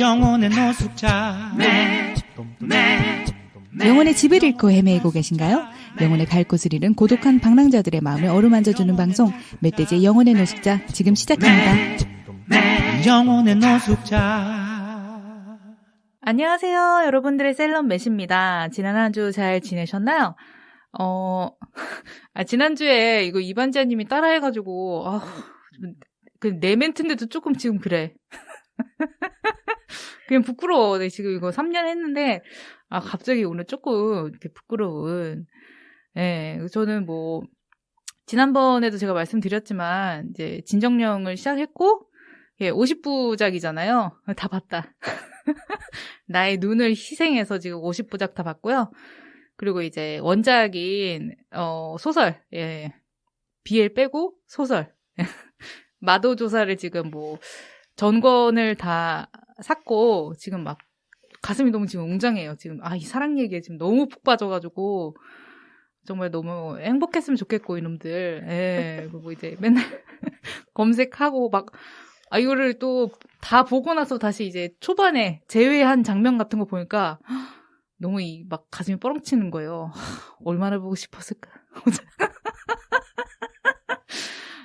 영혼의 노숙자. 영혼의 집을 잃고 헤매고 계신가요? 영혼의 갈 곳을 잃은 고독한 방랑자들의 마음을 어루만져주는 방송 멧돼지의 영혼의 노숙자 지금 시작합니다. 영혼의 노숙자. 안녕하세요. 여러분들의 셀럽 매시입니다. 지난 한 주 잘 지내셨나요? 지난주에 이거 이반지아님이 따라해가지고 내 멘트인데도 조금 지금 그래. 그냥 부끄러워. 네, 지금 이거 3년 했는데 갑자기 오늘 조금 이렇게 부끄러운. 예, 저는 지난번에도 제가 말씀드렸지만 이제 진정령을 시작했고 50부작이잖아요. 다 봤다. 나의 눈을 희생해서 지금 50부작 다 봤고요. 그리고 이제 원작인 소설, BL 빼고 소설 마도조사를 지금 전권을 다 샀고 지금 막 가슴이 너무 지금 웅장해요. 지금 이 사랑 얘기에 지금 너무 푹 빠져가지고 정말 너무 행복했으면 좋겠고 이놈들. 그리고 이제 맨날 검색하고 이거를 또 다 보고 나서 다시 이제 초반에 제외한 장면 같은 거 보니까 너무 가슴이 뻐렁치는 거예요. 얼마나 보고 싶었을까.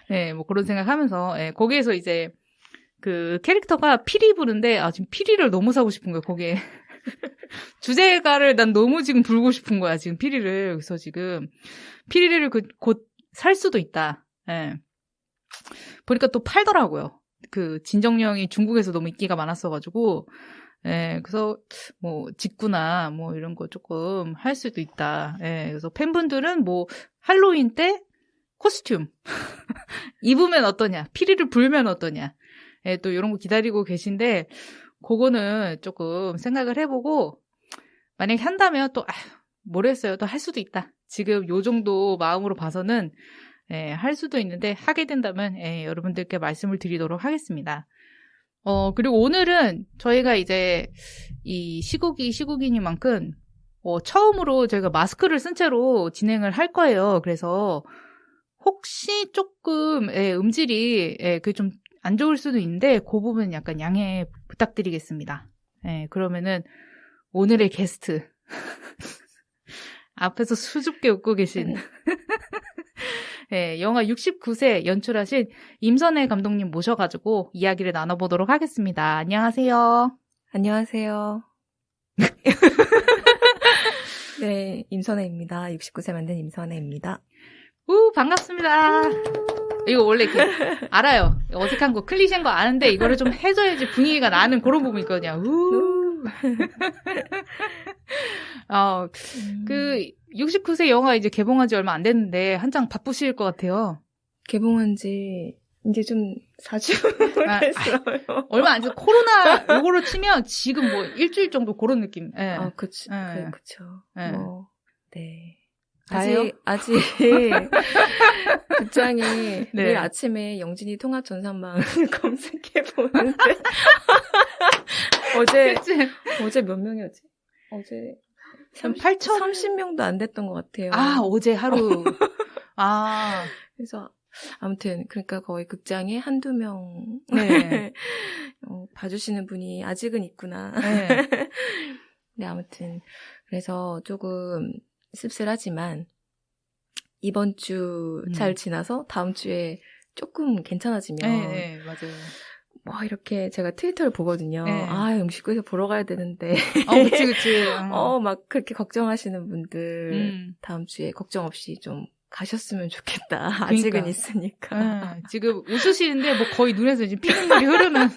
네, 그런 생각하면서 거기에서 이제 그 캐릭터가 피리 부른데 지금 피리를 너무 사고 싶은 거예요. 거기에 주제가를 난 너무 지금 불고 싶은 거야. 지금 피리를. 그래서 지금 피리를 곧 살 수도 있다. 보니까 또 팔더라고요. 그 진정령이 중국에서 너무 인기가 많았어가지고 그래서 직구나 이런 거 조금 할 수도 있다. 그래서 팬분들은 할로윈 때 코스튬 입으면 어떠냐, 피리를 불면 어떠냐, 또 이런 거 기다리고 계신데 그거는 조금 생각을 해보고 만약에 한다면 또 모르겠어요. 또 할 수도 있다. 지금 요 정도 마음으로 봐서는 할 수도 있는데 하게 된다면 여러분들께 말씀을 드리도록 하겠습니다. 그리고 오늘은 저희가 이제 이 시국이니만큼 처음으로 저희가 마스크를 쓴 채로 진행을 할 거예요. 그래서 혹시 조금 음질이 그게 좀 안 좋을 수도 있는데 그 부분 약간 양해 부탁드리겠습니다. 그러면은 오늘의 게스트 앞에서 수줍게 웃고 계신 영화 69세 연출하신 임선혜 감독님 모셔가지고 이야기를 나눠보도록 하겠습니다. 안녕하세요. 안녕하세요. 네, 임선혜입니다. 69세 만든 임선혜입니다. 반갑습니다. 이거 원래 알아요. 어색한 거, 클리셰인 거 아는데 이거를 좀 해줘야지 분위기가 나는 그런 부분이 있거든요. 그 69세 영화 이제 개봉한 지 얼마 안 됐는데 한창 바쁘실 것 같아요. 개봉한 지 이제 좀 4주 됐어요. 얼마 안 돼서 코로나 요거로 치면 지금 일주일 정도 그런 느낌. 그쵸. 네. 아직 극장에 내일 아침에 영진이 통합 전산망 검색해 보는데 어제 몇 명이었지? 어제 30명도 안 됐던 것 같아요. 어제 하루. 그래서 아무튼 그러니까 거의 극장에 한두 명 봐주시는 분이 아직은 있구나. 네, 아무튼 그래서 조금 씁쓸하지만 이번 주 잘 지나서 다음 주에 조금 괜찮아지면 맞아요. 이렇게 제가 트위터를 보거든요. 69에서 보러 가야 되는데 그치. 막 그렇게 걱정하시는 분들 다음 주에 걱정 없이 좀 가셨으면 좋겠다. 아직은 있으니까. 지금 웃으시는데 거의 눈에서 이제 피눈물이 흐르는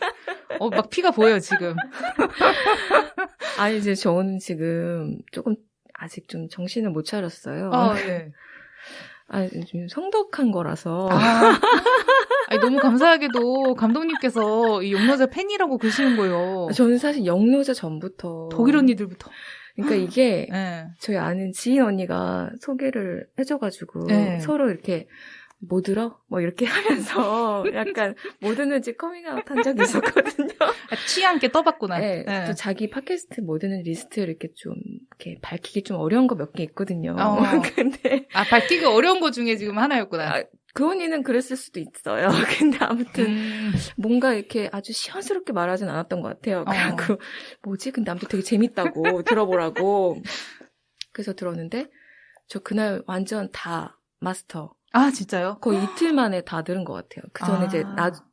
막 피가 보여요 지금. 이제 저는 지금 조금 아직 좀 정신을 못 차렸어요. 좀 성덕한 거라서. 너무 감사하게도 감독님께서 이 영노자 팬이라고 그러시는 거예요. 저는 사실 영노자 전부터. 독일 언니들부터. 그러니까 이게 저희 아는 지인 언니가 소개를 해줘가지고 서로 이렇게 뭐 들어? 이렇게 하면서 약간 뭐 듣는지 커밍아웃 한 적이 있었거든요. 취향께 떠봤구나. 또 자기 팟캐스트 뭐 듣는 리스트를 이렇게 좀 이렇게 밝히기 좀 어려운 거 몇 개 있거든요. 근데 밝히기 어려운 거 중에 지금 하나였구나. 그 언니는 그랬을 수도 있어요. 근데 아무튼 뭔가 이렇게 아주 시원스럽게 말하진 않았던 것 같아요. 그냥 뭐지? 근데 아무튼 되게 재밌다고 들어보라고. 그래서 들었는데 저 그날 완전 다 마스터. 아, 진짜요? 거의 이틀 만에 다 들은 것 같아요. 그 전에 이제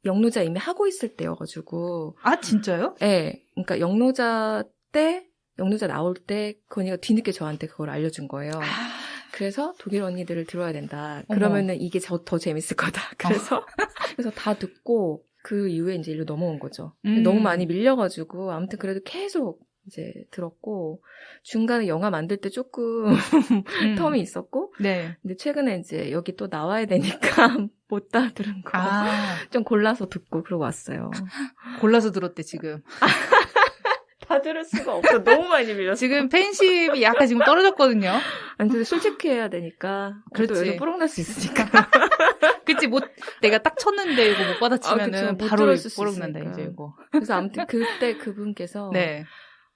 영노자 이미 하고 있을 때여가지고. 아, 진짜요? 네. 그러니까 영노자 나올 때 그 언니가 뒤늦게 저한테 그걸 알려준 거예요. 그래서 독일 언니들을 들어야 된다. 그러면은 이게 더 재밌을 거다. 그래서 다 듣고 그 이후에 이제 일로 넘어온 거죠. 너무 많이 밀려가지고 아무튼 그래도 계속 이제 들었고 중간에 영화 만들 때 조금 텀이 있었고 네. 근데 최근에 이제 여기 또 나와야 되니까 못 다 들은 거 좀 골라서 듣고 그러고 왔어요. 골라서 들었대 지금. 다 들을 수가 없어. 너무 많이 밀렸어. 지금 팬심이 약간 지금 떨어졌거든요. 아니 근데 솔직해야 되니까 그래도 여기서 뽀록날 수 있으니까. 그치, 내가 딱 쳤는데 이거 못 받아치면은 바로 뽀록난다 이제 이거. 그래서 아무튼 그때 그분께서 네.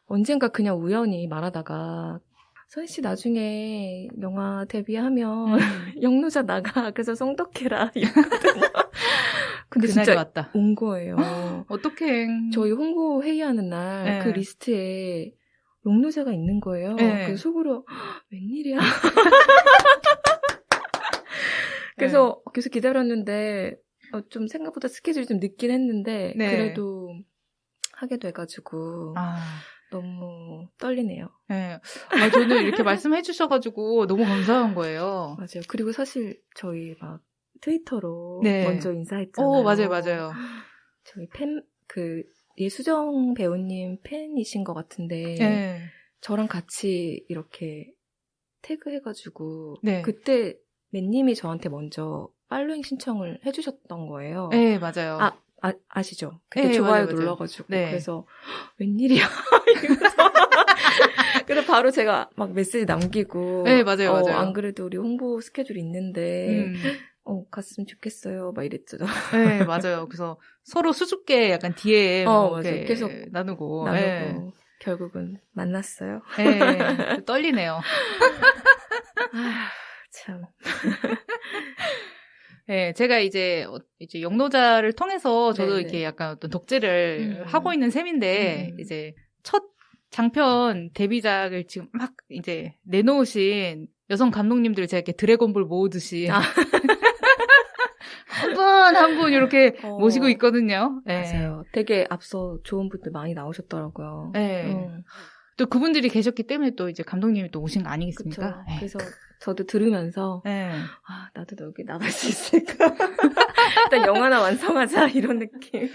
언젠가 그냥 우연히 말하다가 선희 씨 나중에 영화 데뷔하면 영노자 나가. 그래서 성덕해라. 이랬거든요. 근데 진짜 왔다. 온 거예요. 어떡해. 저희 홍보 회의하는 날 그 리스트에 영노자가 있는 거예요. 그래서 속으로 웬일이야. 그래서 계속 기다렸는데 좀 생각보다 스케줄이 좀 늦긴 했는데 그래도 하게 돼가지고 너무 떨리네요. 네. 저는 이렇게 말씀해 주셔가지고 너무 감사한 거예요. 맞아요. 그리고 사실 저희 막 트위터로 먼저 인사했잖아요. 맞아요. 저희 예수정 배우님 팬이신 것 같은데 저랑 같이 이렇게 태그해가지고 그때 맨님이 저한테 먼저 팔로잉 신청을 해주셨던 거예요. 네, 맞아요. 아시죠? 그때 좋아요 맞아요. 눌러가지고 그래서 웬일이야 그래서 바로 제가 막 메시지 남기고 맞아요. 안 그래도 우리 홍보 스케줄 있는데 갔으면 좋겠어요 막 이랬죠. 네, 맞아요. 그래서 서로 수줍게 약간 DM 맞아요. 계속 나누고 결국은 만났어요. 네, 떨리네요. 참. 네, 제가 이제 영노자를 통해서 저도 이렇게 약간 어떤 덕질을 하고 있는 셈인데, 이제 첫 장편 데뷔작을 지금 막 이제 내놓으신 여성 감독님들 제가 이렇게 드래곤볼 모으듯이. 한 분 이렇게 모시고 있거든요. 맞아요. 되게 앞서 좋은 분들 많이 나오셨더라고요. 또 그분들이 계셨기 때문에 또 이제 감독님이 또 오신 거 아니겠습니까? 그래서 저도 들으면서 나도 여기 나갈 수 있을까? 일단 영화나 완성하자 이런 느낌.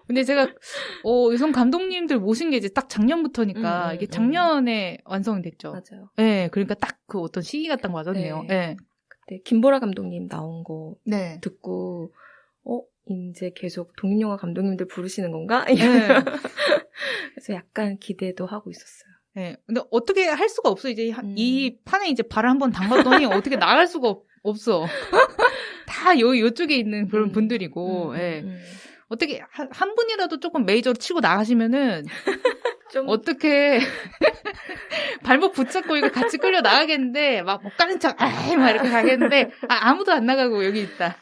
근데 제가 여성 감독님들 모신 게 이제 딱 작년부터니까 이게 작년에 완성이 됐죠. 맞아요. 네, 그러니까 딱 그 어떤 시기가 딱 맞았네요. 그때 김보라 감독님 나온 거 듣고 이제 계속 독립영화 감독님들 부르시는 건가? 그래서 약간 기대도 하고 있었어요. 네. 근데 어떻게 할 수가 없어. 이제 이 판에 이제 발을 한번 담갔더니 어떻게 나갈 수가 없어. 다 요쪽에 있는 그런 분들이고, 어떻게 한 분이라도 조금 메이저로 치고 나가시면은 좀 어떻게 발목 붙잡고 이거 같이 끌려 나가겠는데 막 못 가는 척 막 이렇게 가겠는데 아무도 안 나가고 여기 있다.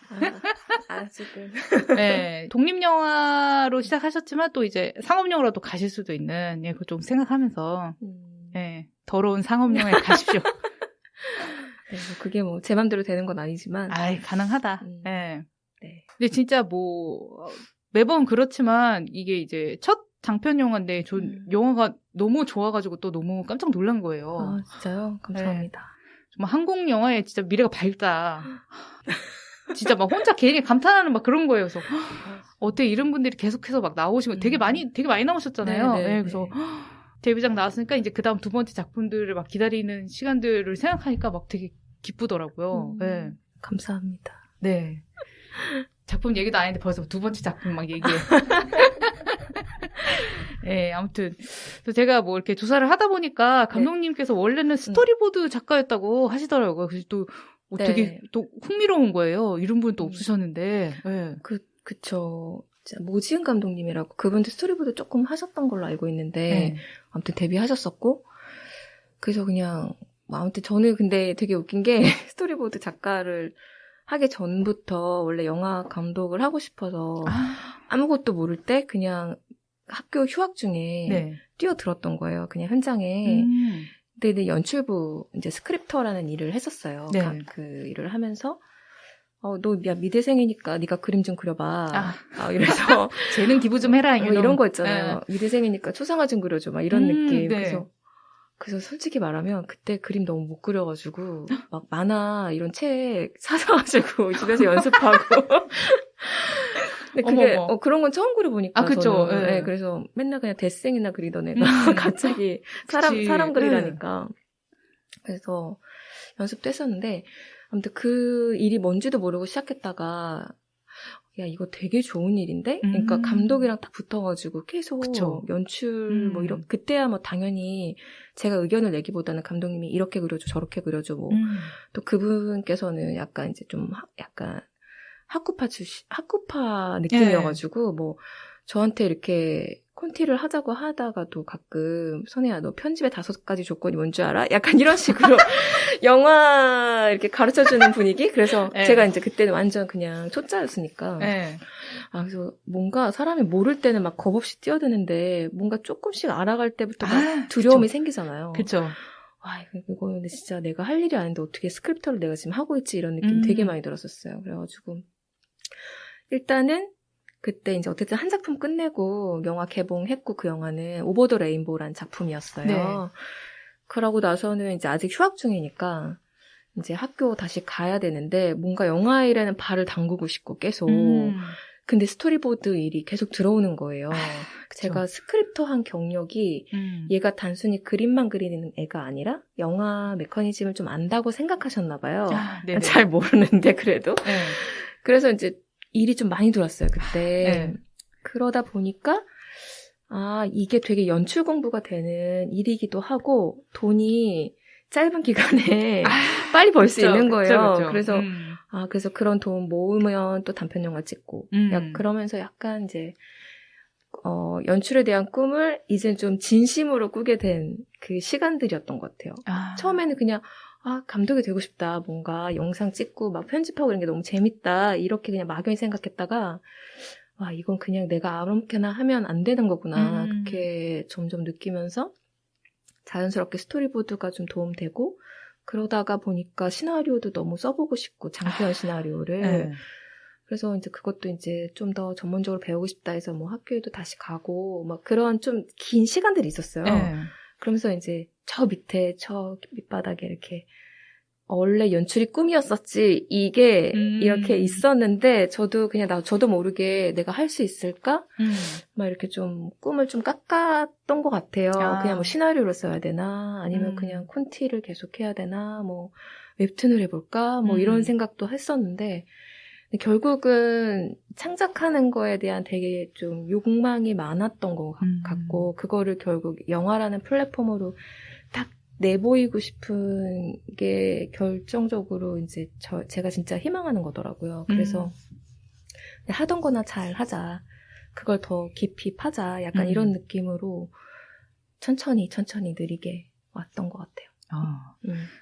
아직은. 네, 독립 영화로 시작하셨지만 또 이제 상업 영화로도 가실 수도 있는 그거 좀 생각하면서 더러운 상업 영화에 가십시오. 네, 그게 뭐 제 맘대로 되는 건 아니지만 가능하다. 네. 근데 진짜 뭐 매번 그렇지만 이게 이제 첫 장편 영화인데 영화가 너무 좋아가지고 또 너무 깜짝 놀란 거예요. 진짜요? 감사합니다. 정말 한국 영화에 진짜 미래가 밝다. 진짜 막 혼자 괜히 감탄하는 막 그런 거예요. 그래서 어떻게 이런 분들이 계속해서 막 나오시고 되게 많이 나오셨잖아요. 그래서 데뷔작 나왔으니까 이제 그다음 두 번째 작품들을 막 기다리는 시간들을 생각하니까 막 되게 기쁘더라고요. 감사합니다. 네. 작품 얘기도 안 했는데 벌써 두 번째 작품 막 얘기해. 아무튼 제가 뭐 이렇게 조사를 하다 보니까 감독님께서 원래는 스토리보드 작가였다고 하시더라고요. 그래서 또 되게 또 흥미로운 거예요. 이런 분은 또 없으셨는데. 그쵸. 모지은 감독님이라고 그분도 스토리보드 조금 하셨던 걸로 알고 있는데 아무튼 데뷔하셨었고 그래서 그냥 아무튼 저는 근데 되게 웃긴 게 스토리보드 작가를 하기 전부터 원래 영화 감독을 하고 싶어서 아무것도 모를 때 그냥 학교 휴학 중에 네. 뛰어들었던 거예요. 그냥 현장에. 근데 연출부 이제 스크립터라는 일을 했었어요. 네. 그 일을 하면서 너 미대생이니까 네가 그림 좀 그려봐. 이래서 재능 기부 좀 해라. 이런 거 있잖아요. 네. 미대생이니까 초상화 좀 그려줘. 막 이런 느낌. 네. 그래서 솔직히 말하면 그때 그림 너무 못 그려가지고 막 만화 이런 책 사서가지고 집에서 연습하고. 근데 그게 그런 건 처음 그려보니까. 그쵸. 저는. 네. 그래서 맨날 그냥 데생이나 그리던 애가 갑자기 사람 그리라니까. 그래서 연습도 했었는데 아무튼 그 일이 뭔지도 모르고 시작했다가 야 이거 되게 좋은 일인데? 그러니까 감독이랑 딱 붙어가지고 계속 그쵸. 연출 뭐 이런 그때야 뭐 당연히 제가 의견을 내기보다는 감독님이 이렇게 그려줘 저렇게 그려줘 뭐 또 그분께서는 약간 이제 좀 약간 학구파 느낌이어가지고 뭐 저한테 이렇게 콘티를 하자고 하다가도 가끔 선혜야 너 편집에 5가지 조건이 뭔 줄 알아? 약간 이런 식으로 영화 이렇게 가르쳐주는 분위기? 그래서 제가 이제 그때는 완전 그냥 초짜였으니까 그래서 뭔가 사람이 모를 때는 막 겁없이 뛰어드는데 뭔가 조금씩 알아갈 때부터 막 두려움이 생기잖아요. 그렇죠. 이거 근데 진짜 내가 할 일이 아닌데 어떻게 스크립터를 내가 지금 하고 있지 이런 느낌 되게 많이 들었었어요. 그래가지고 일단은 그때 이제 어쨌든 한 작품 끝내고 영화 개봉했고 그 영화는 오버 더 레인보우라는 작품이었어요. 네. 그러고 나서는 이제 아직 휴학 중이니까 이제 학교 다시 가야 되는데 뭔가 영화 일에는 발을 담그고 싶고 계속. 근데 스토리보드 일이 계속 들어오는 거예요. 제가 스크립터 한 경력이 얘가 단순히 그림만 그리는 애가 아니라 영화 메커니즘을 좀 안다고 생각하셨나 봐요. 잘 모르는데 그래도. 그래서 이제 일이 좀 많이 들어왔어요, 그때. 그러다 보니까, 이게 되게 연출 공부가 되는 일이기도 하고, 돈이 짧은 기간에 빨리 벌 수 있는 거예요. 그쵸. 그래서, 그래서 그런 돈 모으면 또 단편영화 찍고, 그러면서 약간 이제, 연출에 대한 꿈을 이제 좀 진심으로 꾸게 된 그 시간들이었던 것 같아요. 처음에는 그냥, 감독이 되고 싶다. 뭔가 영상 찍고 막 편집하고 이런 게 너무 재밌다. 이렇게 그냥 막연히 생각했다가 이건 그냥 내가 아무렇게나 하면 안 되는 거구나. 그렇게 점점 느끼면서 자연스럽게 스토리보드가 좀 도움되고 그러다가 보니까 시나리오도 너무 써보고 싶고 장편 시나리오를 그래서 이제 그것도 이제 좀 더 전문적으로 배우고 싶다 해서 뭐 학교에도 다시 가고 막 그런 좀 긴 시간들이 있었어요. 그러면서 이제 저 밑바닥에 이렇게 원래 연출이 꿈이었었지 이게 이렇게 있었는데 저도 그냥 저도 모르게 내가 할 수 있을까? 막 이렇게 좀 꿈을 좀 깎았던 것 같아요. 그냥 뭐 시나리오를 써야 되나 아니면 그냥 콘티를 계속 해야 되나 뭐 웹툰을 해볼까? 뭐 이런 생각도 했었는데 결국은 창작하는 거에 대한 되게 좀 욕망이 많았던 것 같고 그거를 결국 영화라는 플랫폼으로 딱 내보이고 싶은 게 결정적으로 이제 제가 진짜 희망하는 거더라고요. 그래서 하던 거나 잘 하자. 그걸 더 깊이 파자. 약간 이런 느낌으로 천천히 느리게 왔던 것 같아요.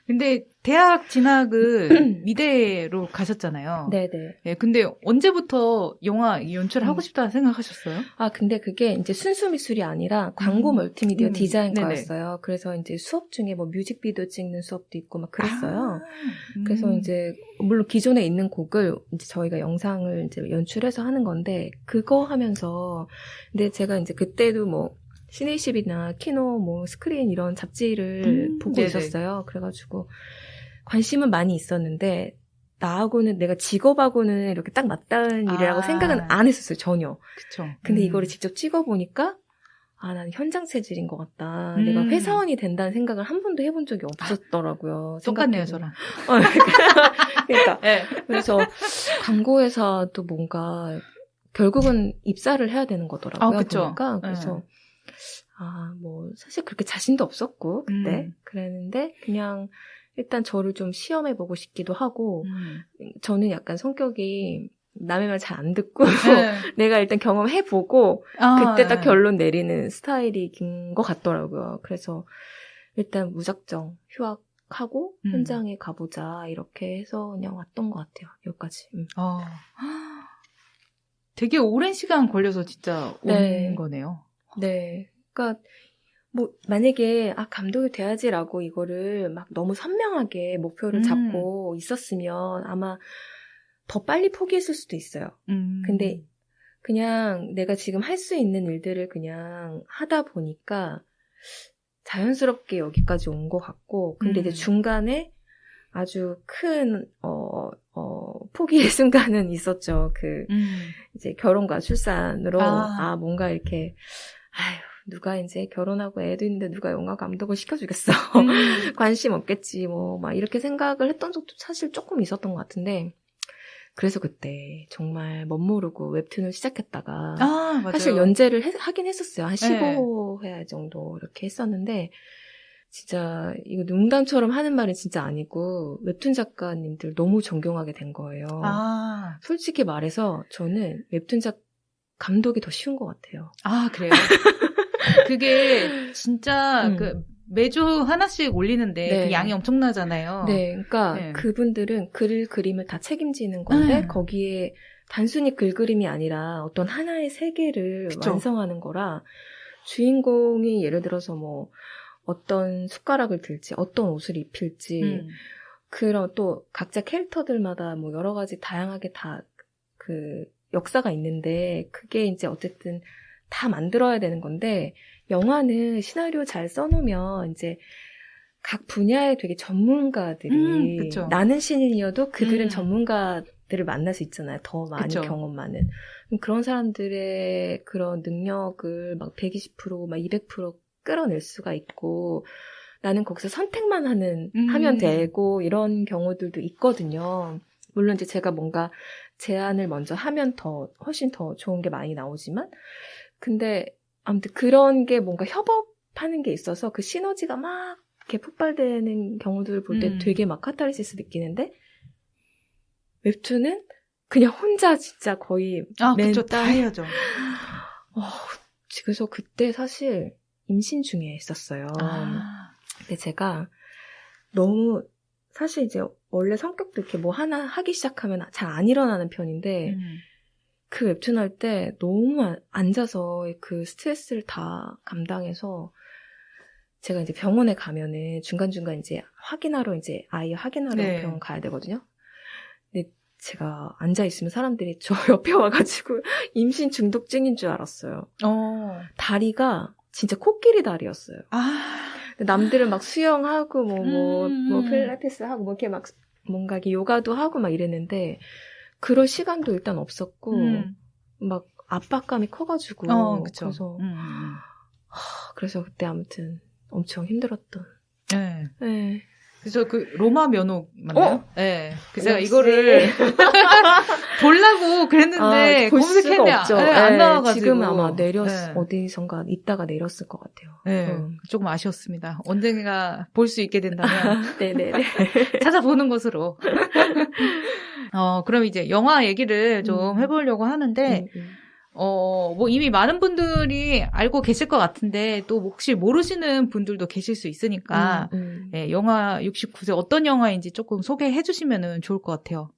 근데 대학 진학은 미대로 가셨잖아요. 네네. 예, 근데 언제부터 영화 연출을 하고 싶다 생각하셨어요? 근데 그게 이제 순수 미술이 아니라 광고 멀티미디어 디자인과였어요. 그래서 이제 수업 중에 뭐 뮤직비디오 찍는 수업도 있고 막 그랬어요. 그래서 이제 물론 기존에 있는 곡을 이제 저희가 영상을 이제 연출해서 하는 건데 그거 하면서 근데 제가 이제 그때도 뭐 시네이십이나 키노, 뭐 스크린 이런 잡지를 보고 네네. 있었어요. 그래가지고 관심은 많이 있었는데 나하고는 내가 직업하고는 이렇게 딱 맞닿은 일이라고 생각은 안 했었어요. 전혀. 그쵸. 근데 이거를 직접 찍어보니까 난 현장 체질인 것 같다. 내가 회사원이 된다는 생각을 한 번도 해본 적이 없었더라고요. 똑같네요, 저랑. 그러니까. 네. 그래서 광고회사도 뭔가 결국은 입사를 해야 되는 거더라고요. 그쵸. 그러니까 그래서 뭐 사실 그렇게 자신도 없었고 그때 그랬는데 그냥 일단 저를 좀 시험해보고 싶기도 하고 저는 약간 성격이 남의 말 잘 안 듣고 내가 일단 경험해보고 그때 딱 결론 내리는 스타일인 것 같더라고요. 그래서 일단 무작정 휴학 하고 현장에 가보자 이렇게 해서 그냥 왔던 것 같아요. 여기까지. 되게 오랜 시간 걸려서 진짜 온 거네요. 네. 그러니까 뭐 만약에 감독이 돼야지라고 이거를 막 너무 선명하게 목표를 잡고 있었으면 아마 더 빨리 포기했을 수도 있어요. 근데 그냥 내가 지금 할 수 있는 일들을 그냥 하다 보니까 자연스럽게 여기까지 온 것 같고, 근데 이제 중간에 아주 큰 포기의 순간은 있었죠. 이제 결혼과 출산으로 뭔가 이렇게 누가 이제 결혼하고 애도 있는데 누가 영화 감독을 시켜주겠어. 관심 없겠지 뭐 막 이렇게 생각을 했던 적도 사실 조금 있었던 것 같은데, 그래서 그때 정말 멋모르고 웹툰을 시작했다가 사실 연재를 하긴 했었어요. 한 15회 정도 이렇게 했었는데, 진짜 이거 농담처럼 하는 말은 진짜 아니고 웹툰 작가님들 너무 존경하게 된 거예요. 솔직히 말해서 저는 웹툰 감독이 더 쉬운 것 같아요. 그래요? 그게 진짜 매주 하나씩 올리는데 그 양이 엄청나잖아요. 네, 그러니까 그분들은 그림을 다 책임지는 건데 거기에 단순히 그림이 아니라 어떤 하나의 세계를 완성하는 거라, 주인공이 예를 들어서 뭐 어떤 숟가락을 들지, 어떤 옷을 입힐지, 그런 또 각자 캐릭터들마다 뭐 여러 가지 다양하게 다 역사가 있는데 그게 이제 어쨌든 다 만들어야 되는 건데, 영화는 시나리오 잘 써놓으면 이제 각 분야에 되게 전문가들이 나는 신인이어도 그들은 전문가들을 만날 수 있잖아요. 더 많은 경험 많은. 그런 사람들의 그런 능력을 막 120%, 막 200% 끌어낼 수가 있고, 나는 거기서 선택만 하면 되고, 이런 경우들도 있거든요. 물론 이제 제가 뭔가 제안을 먼저 하면 훨씬 더 좋은 게 많이 나오지만, 근데 아무튼 그런 게 뭔가 협업하는 게 있어서 그 시너지가 막 이렇게 폭발되는 경우들을 볼 때 되게 막 카타르시스 느끼는데, 웹툰은 그냥 혼자 진짜 거의 그쵸, 다 해야죠. 그래서 그때 사실 임신 중에 했었어요. 근데 제가 너무 사실 이제 원래 성격도 이렇게 뭐 하나 하기 시작하면 잘 안 일어나는 편인데, 그 웹툰 할 때 너무 앉아서 그 스트레스를 다 감당해서, 제가 이제 병원에 가면은 중간중간 이제 아이 확인하러 병원 가야 되거든요. 근데 제가 앉아있으면 사람들이 저 옆에 와가지고 임신 중독증인 줄 알았어요. 다리가 진짜 코끼리 다리였어요. 남들은 막 수영하고 뭐 필라테스 하고 뭐 이렇게 막 뭔가 요가도 하고 막 이랬는데, 그럴 시간도 일단 없었고 막 압박감이 커가지고 그래서 그래서 그때 아무튼 엄청 힘들었던. 네. 그래서 그 로마 면허 맞나요? 네. 그래서 제가 이거를 보려고 그랬는데 볼 수가 없죠. 안 나와가지고 지금 아마 어디선가 있다가 내렸을 것 같아요. 네. 조금 아쉬웠습니다. 언젠가 볼 수 있게 된다면 네네네. 찾아보는 것으로. 그럼 이제 영화 얘기를 좀 해보려고 하는데, 뭐 이미 많은 분들이 알고 계실 것 같은데, 또 혹시 모르시는 분들도 계실 수 있으니까, 네, 영화 69세 어떤 영화인지 조금 소개해 주시면 좋을 것 같아요.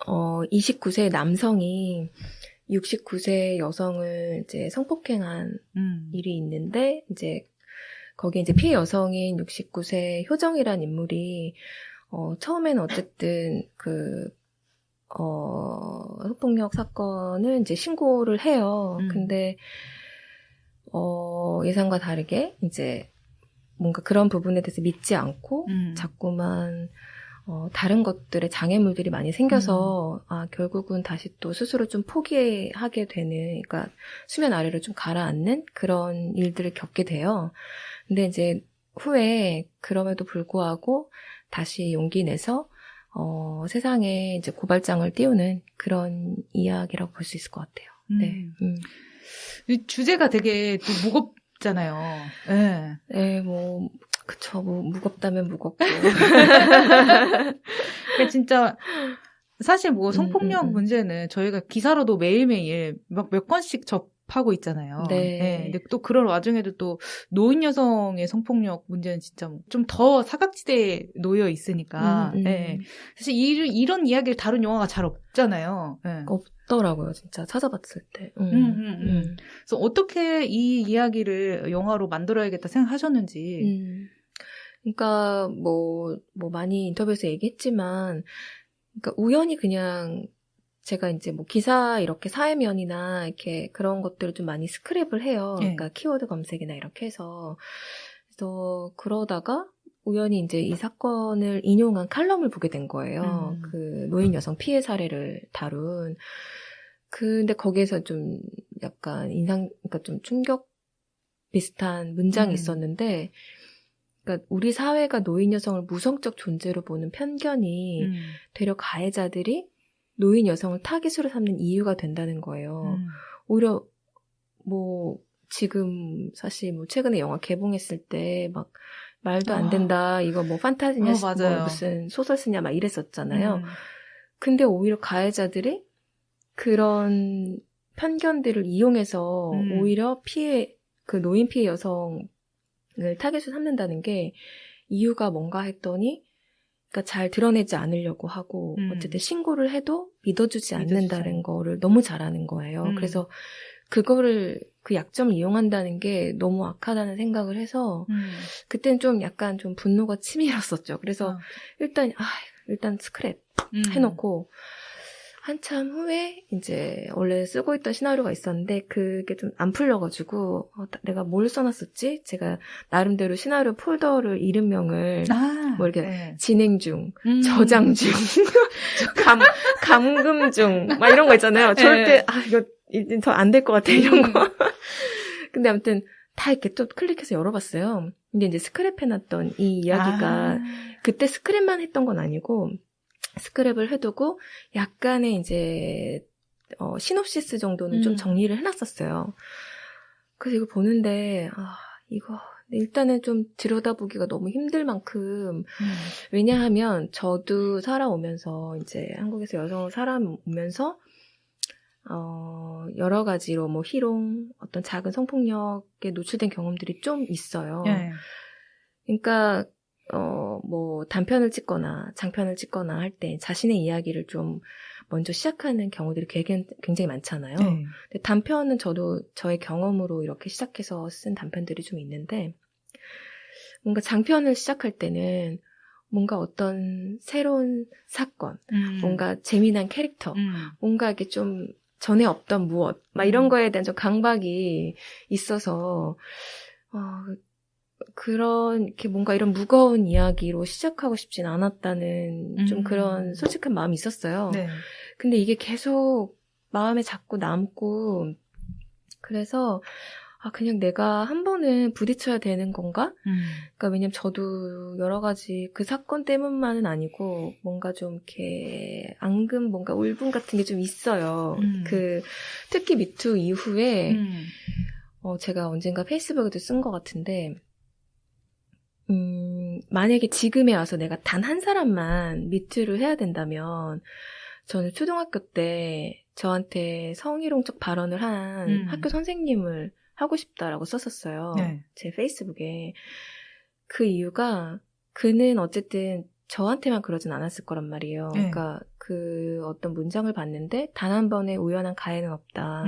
29세 남성이 69세 여성을 이제 성폭행한 일이 있는데, 이제 거기에 이제 피해 여성인 69세 효정이라는 인물이 처음에는 어쨌든 성폭력 사건을 이제 신고를 해요. 근데, 예상과 다르게 이제 뭔가 그런 부분에 대해서 믿지 않고 자꾸만, 다른 것들의 장애물들이 많이 생겨서, 결국은 다시 또 스스로 좀 포기하게 되는, 그러니까 수면 아래로 좀 가라앉는 그런 일들을 겪게 돼요. 근데 이제 후에 그럼에도 불구하고 다시 용기 내서 세상에 이제 고발장을 띄우는 그런 이야기라고 볼 수 있을 것 같아요. 네. 이 주제가 되게 또 무겁잖아요. 네. 네, 뭐, 그쵸. 뭐, 무겁다면 무겁고. 그러니까 진짜, 사실 뭐 성폭력 문제는 저희가 기사로도 매일매일 몇 건씩 하고 있잖아요. 네. 네. 근데 또 그런 와중에도 또 노인 여성의 성폭력 문제는 진짜 좀 더 사각지대에 놓여 있으니까. 네. 사실 이런 이야기를 다룬 영화가 잘 없잖아요. 네. 없더라고요, 진짜 찾아봤을 때. 그래서 어떻게 이 이야기를 영화로 만들어야겠다 생각하셨는지. 그러니까 뭐 많이 인터뷰에서 얘기했지만, 그러니까 우연히 그냥 제가 이제 뭐 기사 이렇게 사회면이나 이렇게 그런 것들을 좀 많이 스크랩을 해요. 그러니까 키워드 검색이나 이렇게 해서. 그래서 그러다가 우연히 이제 이 사건을 인용한 칼럼을 보게 된 거예요. 그 노인 여성 피해 사례를 다룬. 근데 거기에서 좀 약간 그러니까 좀 충격 비슷한 문장이 있었는데, 그러니까 우리 사회가 노인 여성을 무성적 존재로 보는 편견이 되려 가해자들이 노인 여성을 타깃으로 삼는 이유가 된다는 거예요. 오히려 뭐 지금 사실 뭐 최근에 영화 개봉했을 때 막 말도 안 된다, 이거 뭐 판타지냐, 뭐 무슨 소설 쓰냐 막 이랬었잖아요. 근데 오히려 가해자들이 그런 편견들을 이용해서 오히려 그 노인 피해 여성을 타겟으로 삼는다는 게 이유가 뭔가 했더니, 그러니까 잘 드러내지 않으려고 하고 어쨌든 신고를 해도 믿어주지 않는다는 거를 너무 잘하는 거예요. 그래서 그거를 그 약점을 이용한다는 게 너무 악하다는 생각을 해서 그때는 좀 약간 좀 분노가 치밀었었죠. 그래서 일단 스크랩 해놓고 한참 후에 이제 원래 쓰고 있던 시나리오가 있었는데 그게 좀 안 풀려가지고 내가 뭘 써놨었지? 제가 나름대로 시나리오 폴더를 이름명을 뭐 이렇게 진행 중, 저장 중, 감금 중 막 이런 거 있잖아요. 절대 이거 더 안 될 것 같아 이런 거. 근데 아무튼 다 이렇게 또 클릭해서 열어봤어요. 근데 이제 스크랩 해놨던 이 이야기가 그때 스크랩만 했던 건 아니고 스크랩을 해두고 약간의 이제 시놉시스 정도는 좀 정리를 해놨었어요. 그래서 이거 보는데 이거 일단은 좀 들여다보기가 너무 힘들 만큼 왜냐하면 저도 살아오면서 이제 한국에서 여성을 살아오면서 여러 가지로 뭐 희롱, 어떤 작은 성폭력에 노출된 경험들이 좀 있어요. 그러니까 뭐 단편을 찍거나 장편을 찍거나 할 때 자신의 이야기를 좀 먼저 시작하는 경우들이 굉장히 많잖아요. 근데 단편은 저도 저의 경험으로 이렇게 시작해서 쓴 단편들이 좀 있는데, 뭔가 장편을 시작할 때는 뭔가 어떤 새로운 사건, 뭔가 재미난 캐릭터, 뭔가 이렇게 좀 전에 없던 무엇, 막 이런 거에 대한 좀 강박이 있어서, 이렇게 뭔가 이런 무거운 이야기로 시작하고 싶진 않았다는 좀 그런 솔직한 마음이 있었어요. 근데 이게 계속 마음에 자꾸 남고, 그래서, 그냥 내가 한 번은 부딪혀야 되는 건가? 그러니까 왜냐면 저도 여러 가지 그 사건 때문만은 아니고, 뭔가 좀 이렇게 앙금, 뭔가 울분 같은 게 좀 있어요. 특히 미투 이후에, 제가 언젠가 페이스북에도 쓴 것 같은데, 만약에 지금에 와서 내가 단 한 사람만 미투를 해야 된다면, 저는 초등학교 때 저한테 성희롱적 발언을 한 학교 선생님을 하고 싶다라고 썼었어요. 제 페이스북에. 그 이유가 그는 어쨌든 저한테만 그러진 않았을 거란 말이에요. 그러니까 그 어떤 문장을 봤는데 단 한 번의 우연한 가해는 없다.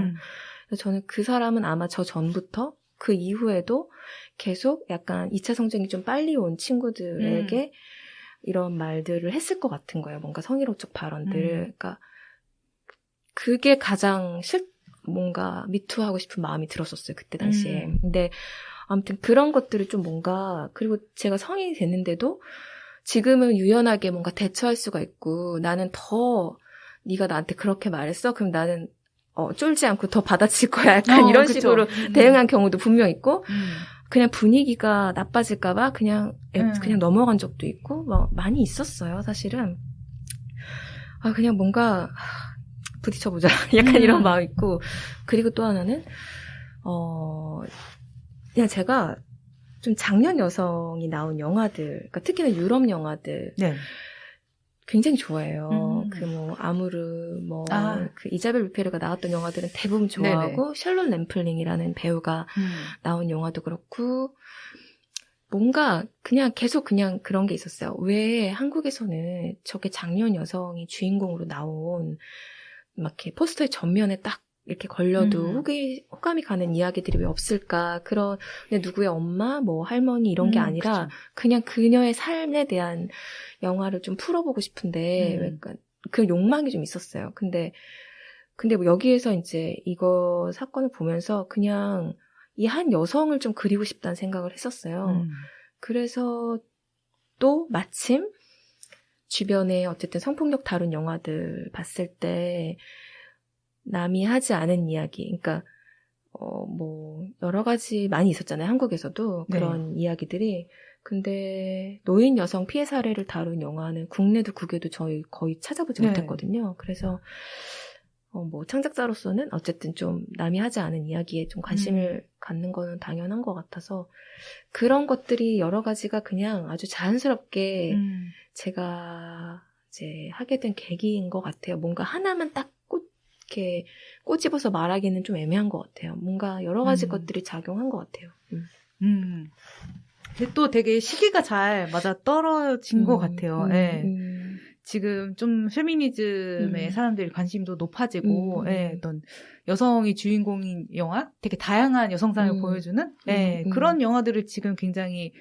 그래서 저는 그 사람은 아마 저 전부터 그 이후에도 계속 약간 2차 성징이 좀 빨리 온 친구들에게 이런 말들을 했을 것 같은 거예요. 뭔가 성희롱적 발언들을. 그러니까 그게 가장 뭔가 미투하고 싶은 마음이 들었었어요. 그때 당시에. 근데 아무튼 그런 것들을 좀 뭔가, 그리고 제가 성인이 됐는데도 지금은 유연하게 뭔가 대처할 수가 있고, 나는 더 네가 나한테 그렇게 말했어? 그럼 나는 쫄지 않고 더 받아칠 거야. 약간 이런 그쵸. 식으로 대응한 경우도 분명 있고, 그냥 분위기가 나빠질까봐 그냥 넘어간 적도 있고, 뭐 많이 있었어요, 사실은. 그냥 뭔가 부딪혀보자. 약간 이런 마음 있고, 그리고 또 하나는 그냥 제가 좀 장년 여성이 나온 영화들, 그러니까 특히나 유럽 영화들, 굉장히 좋아해요. 그 뭐 아무르 뭐 그 이자벨 뷔페르가 나왔던 영화들은 대부분 좋아하고, 네네. 샬롯 램플링이라는 배우가 나온 영화도 그렇고, 뭔가 그냥 계속 그냥 그런 게 있었어요. 왜 한국에서는 저게 장년 여성이 주인공으로 나온 막 이렇게 포스터의 전면에 딱 이렇게 걸려도 호감이 가는 이야기들이 왜 없을까? 그런 누구의 엄마, 뭐 할머니 이런 게 아니라 그쵸. 그냥 그녀의 삶에 대한 영화를 좀 풀어보고 싶은데 약간 그 욕망이 좀 있었어요. 근데 뭐 여기에서 이제 이거 사건을 보면서 그냥 이 한 여성을 좀 그리고 싶다는 생각을 했었어요. 그래서 또 마침 주변에 어쨌든 성폭력 다룬 영화들 봤을 때 남이 하지 않은 이야기, 그러니까 뭐 여러 가지 많이 있었잖아요. 한국에서도 그런 네. 이야기들이. 근데 노인 여성 피해 사례를 다룬 영화는 국내도 국외도 저희 거의 찾아보지 네. 못했거든요. 그래서 뭐 창작자로서는 어쨌든 좀 남이 하지 않은 이야기에 좀 관심을 갖는 거는 당연한 것 같아서 그런 것들이 여러 가지가 그냥 아주 자연스럽게 제가 이제 하게 된 계기인 것 같아요. 뭔가 하나만 딱 이렇게 꼬집어서 말하기는 좀 애매한 것 같아요. 뭔가 여러 가지 것들이 작용한 것 같아요. 근데 또 되게 시기가 잘 맞아 떨어진 것 같아요. 네. 지금 좀 페미니즘에 사람들이 관심도 높아지고, 예, 어떤 여성이 주인공인 영화, 되게 다양한 여성상을 보여주는, 예, 그런 영화들을 지금 굉장히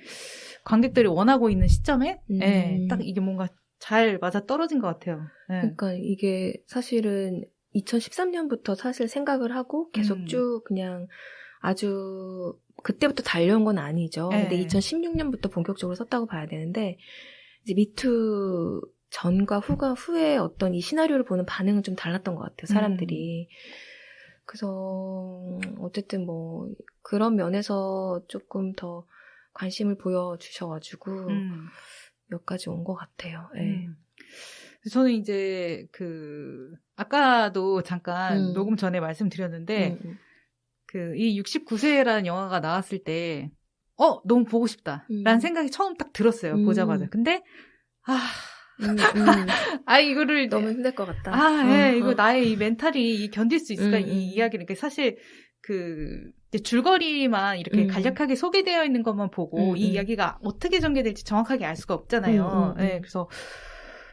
관객들이 원하고 있는 시점에, 예, 딱 이게 뭔가 잘 맞아 떨어진 것 같아요. 예. 그러니까 이게 사실은 2013년부터 사실 생각을 하고 계속 쭉 그냥 아주 그때부터 달려온 건 아니죠. 네. 근데 2016년부터 본격적으로 썼다고 봐야 되는데 이제 미투 전과 후에 어떤 이 시나리오를 보는 반응은 좀 달랐던 것 같아요. 사람들이. 그래서 어쨌든 뭐 그런 면에서 조금 더 관심을 보여주셔가지고 여기까지 온 것 같아요. 네. 저는 이제 아까도 잠깐 녹음 전에 말씀드렸는데 이 69세라는 영화가 나왔을 때 너무 보고 싶다라는 생각이 처음 딱 들었어요. 보자마자. 근데 이거를 너무 힘들 것 같다. 예, 이거 나의 이 멘탈이 견딜 수 있을까 이 이야기를. 그러니까 사실 이제 줄거리만 이렇게 간략하게 소개되어 있는 것만 보고 이 이야기가 어떻게 전개될지 정확하게 알 수가 없잖아요. 예, 그래서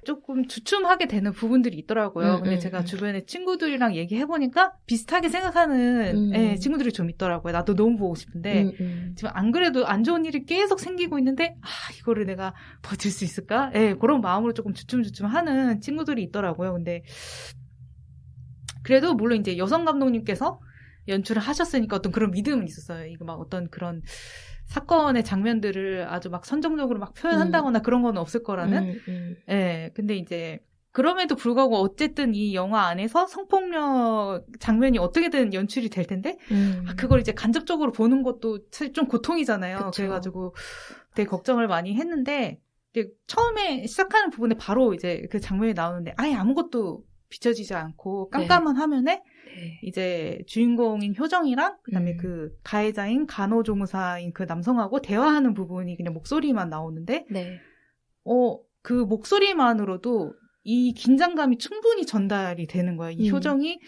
조금 주춤하게 되는 부분들이 있더라고요. 근데 제가 주변에 친구들이랑 얘기해보니까 비슷하게 생각하는 친구들이 좀 있더라고요. 나도 너무 보고 싶은데 지금 안 그래도 안 좋은 일이 계속 생기고 있는데 이거를 내가 버틸 수 있을까? 그런 마음으로 조금 주춤하는 친구들이 있더라고요. 근데 그래도 물론 이제 여성 감독님께서 연출을 하셨으니까 어떤 그런 믿음은 있었어요. 이거 막 어떤 그런 사건의 장면들을 아주 막 선정적으로 막 표현한다거나 그런 건 없을 거라는. 근데 이제 그럼에도 불구하고 어쨌든 이 영화 안에서 성폭력 장면이 어떻게든 연출이 될 텐데 그걸 이제 간접적으로 보는 것도 사실 좀 고통이잖아요. 그쵸. 그래가지고 되게 걱정을 많이 했는데 이제 처음에 시작하는 부분에 바로 이제 그 장면이 나오는데 아예 아무것도 비춰지지 않고 깜깜한 화면에 이제 주인공인 효정이랑 그다음에 그 가해자인 간호조무사인 그 남성하고 대화하는 부분이 그냥 목소리만 나오는데 그 목소리만으로도 이 긴장감이 충분히 전달이 되는 거예요. 이 효정이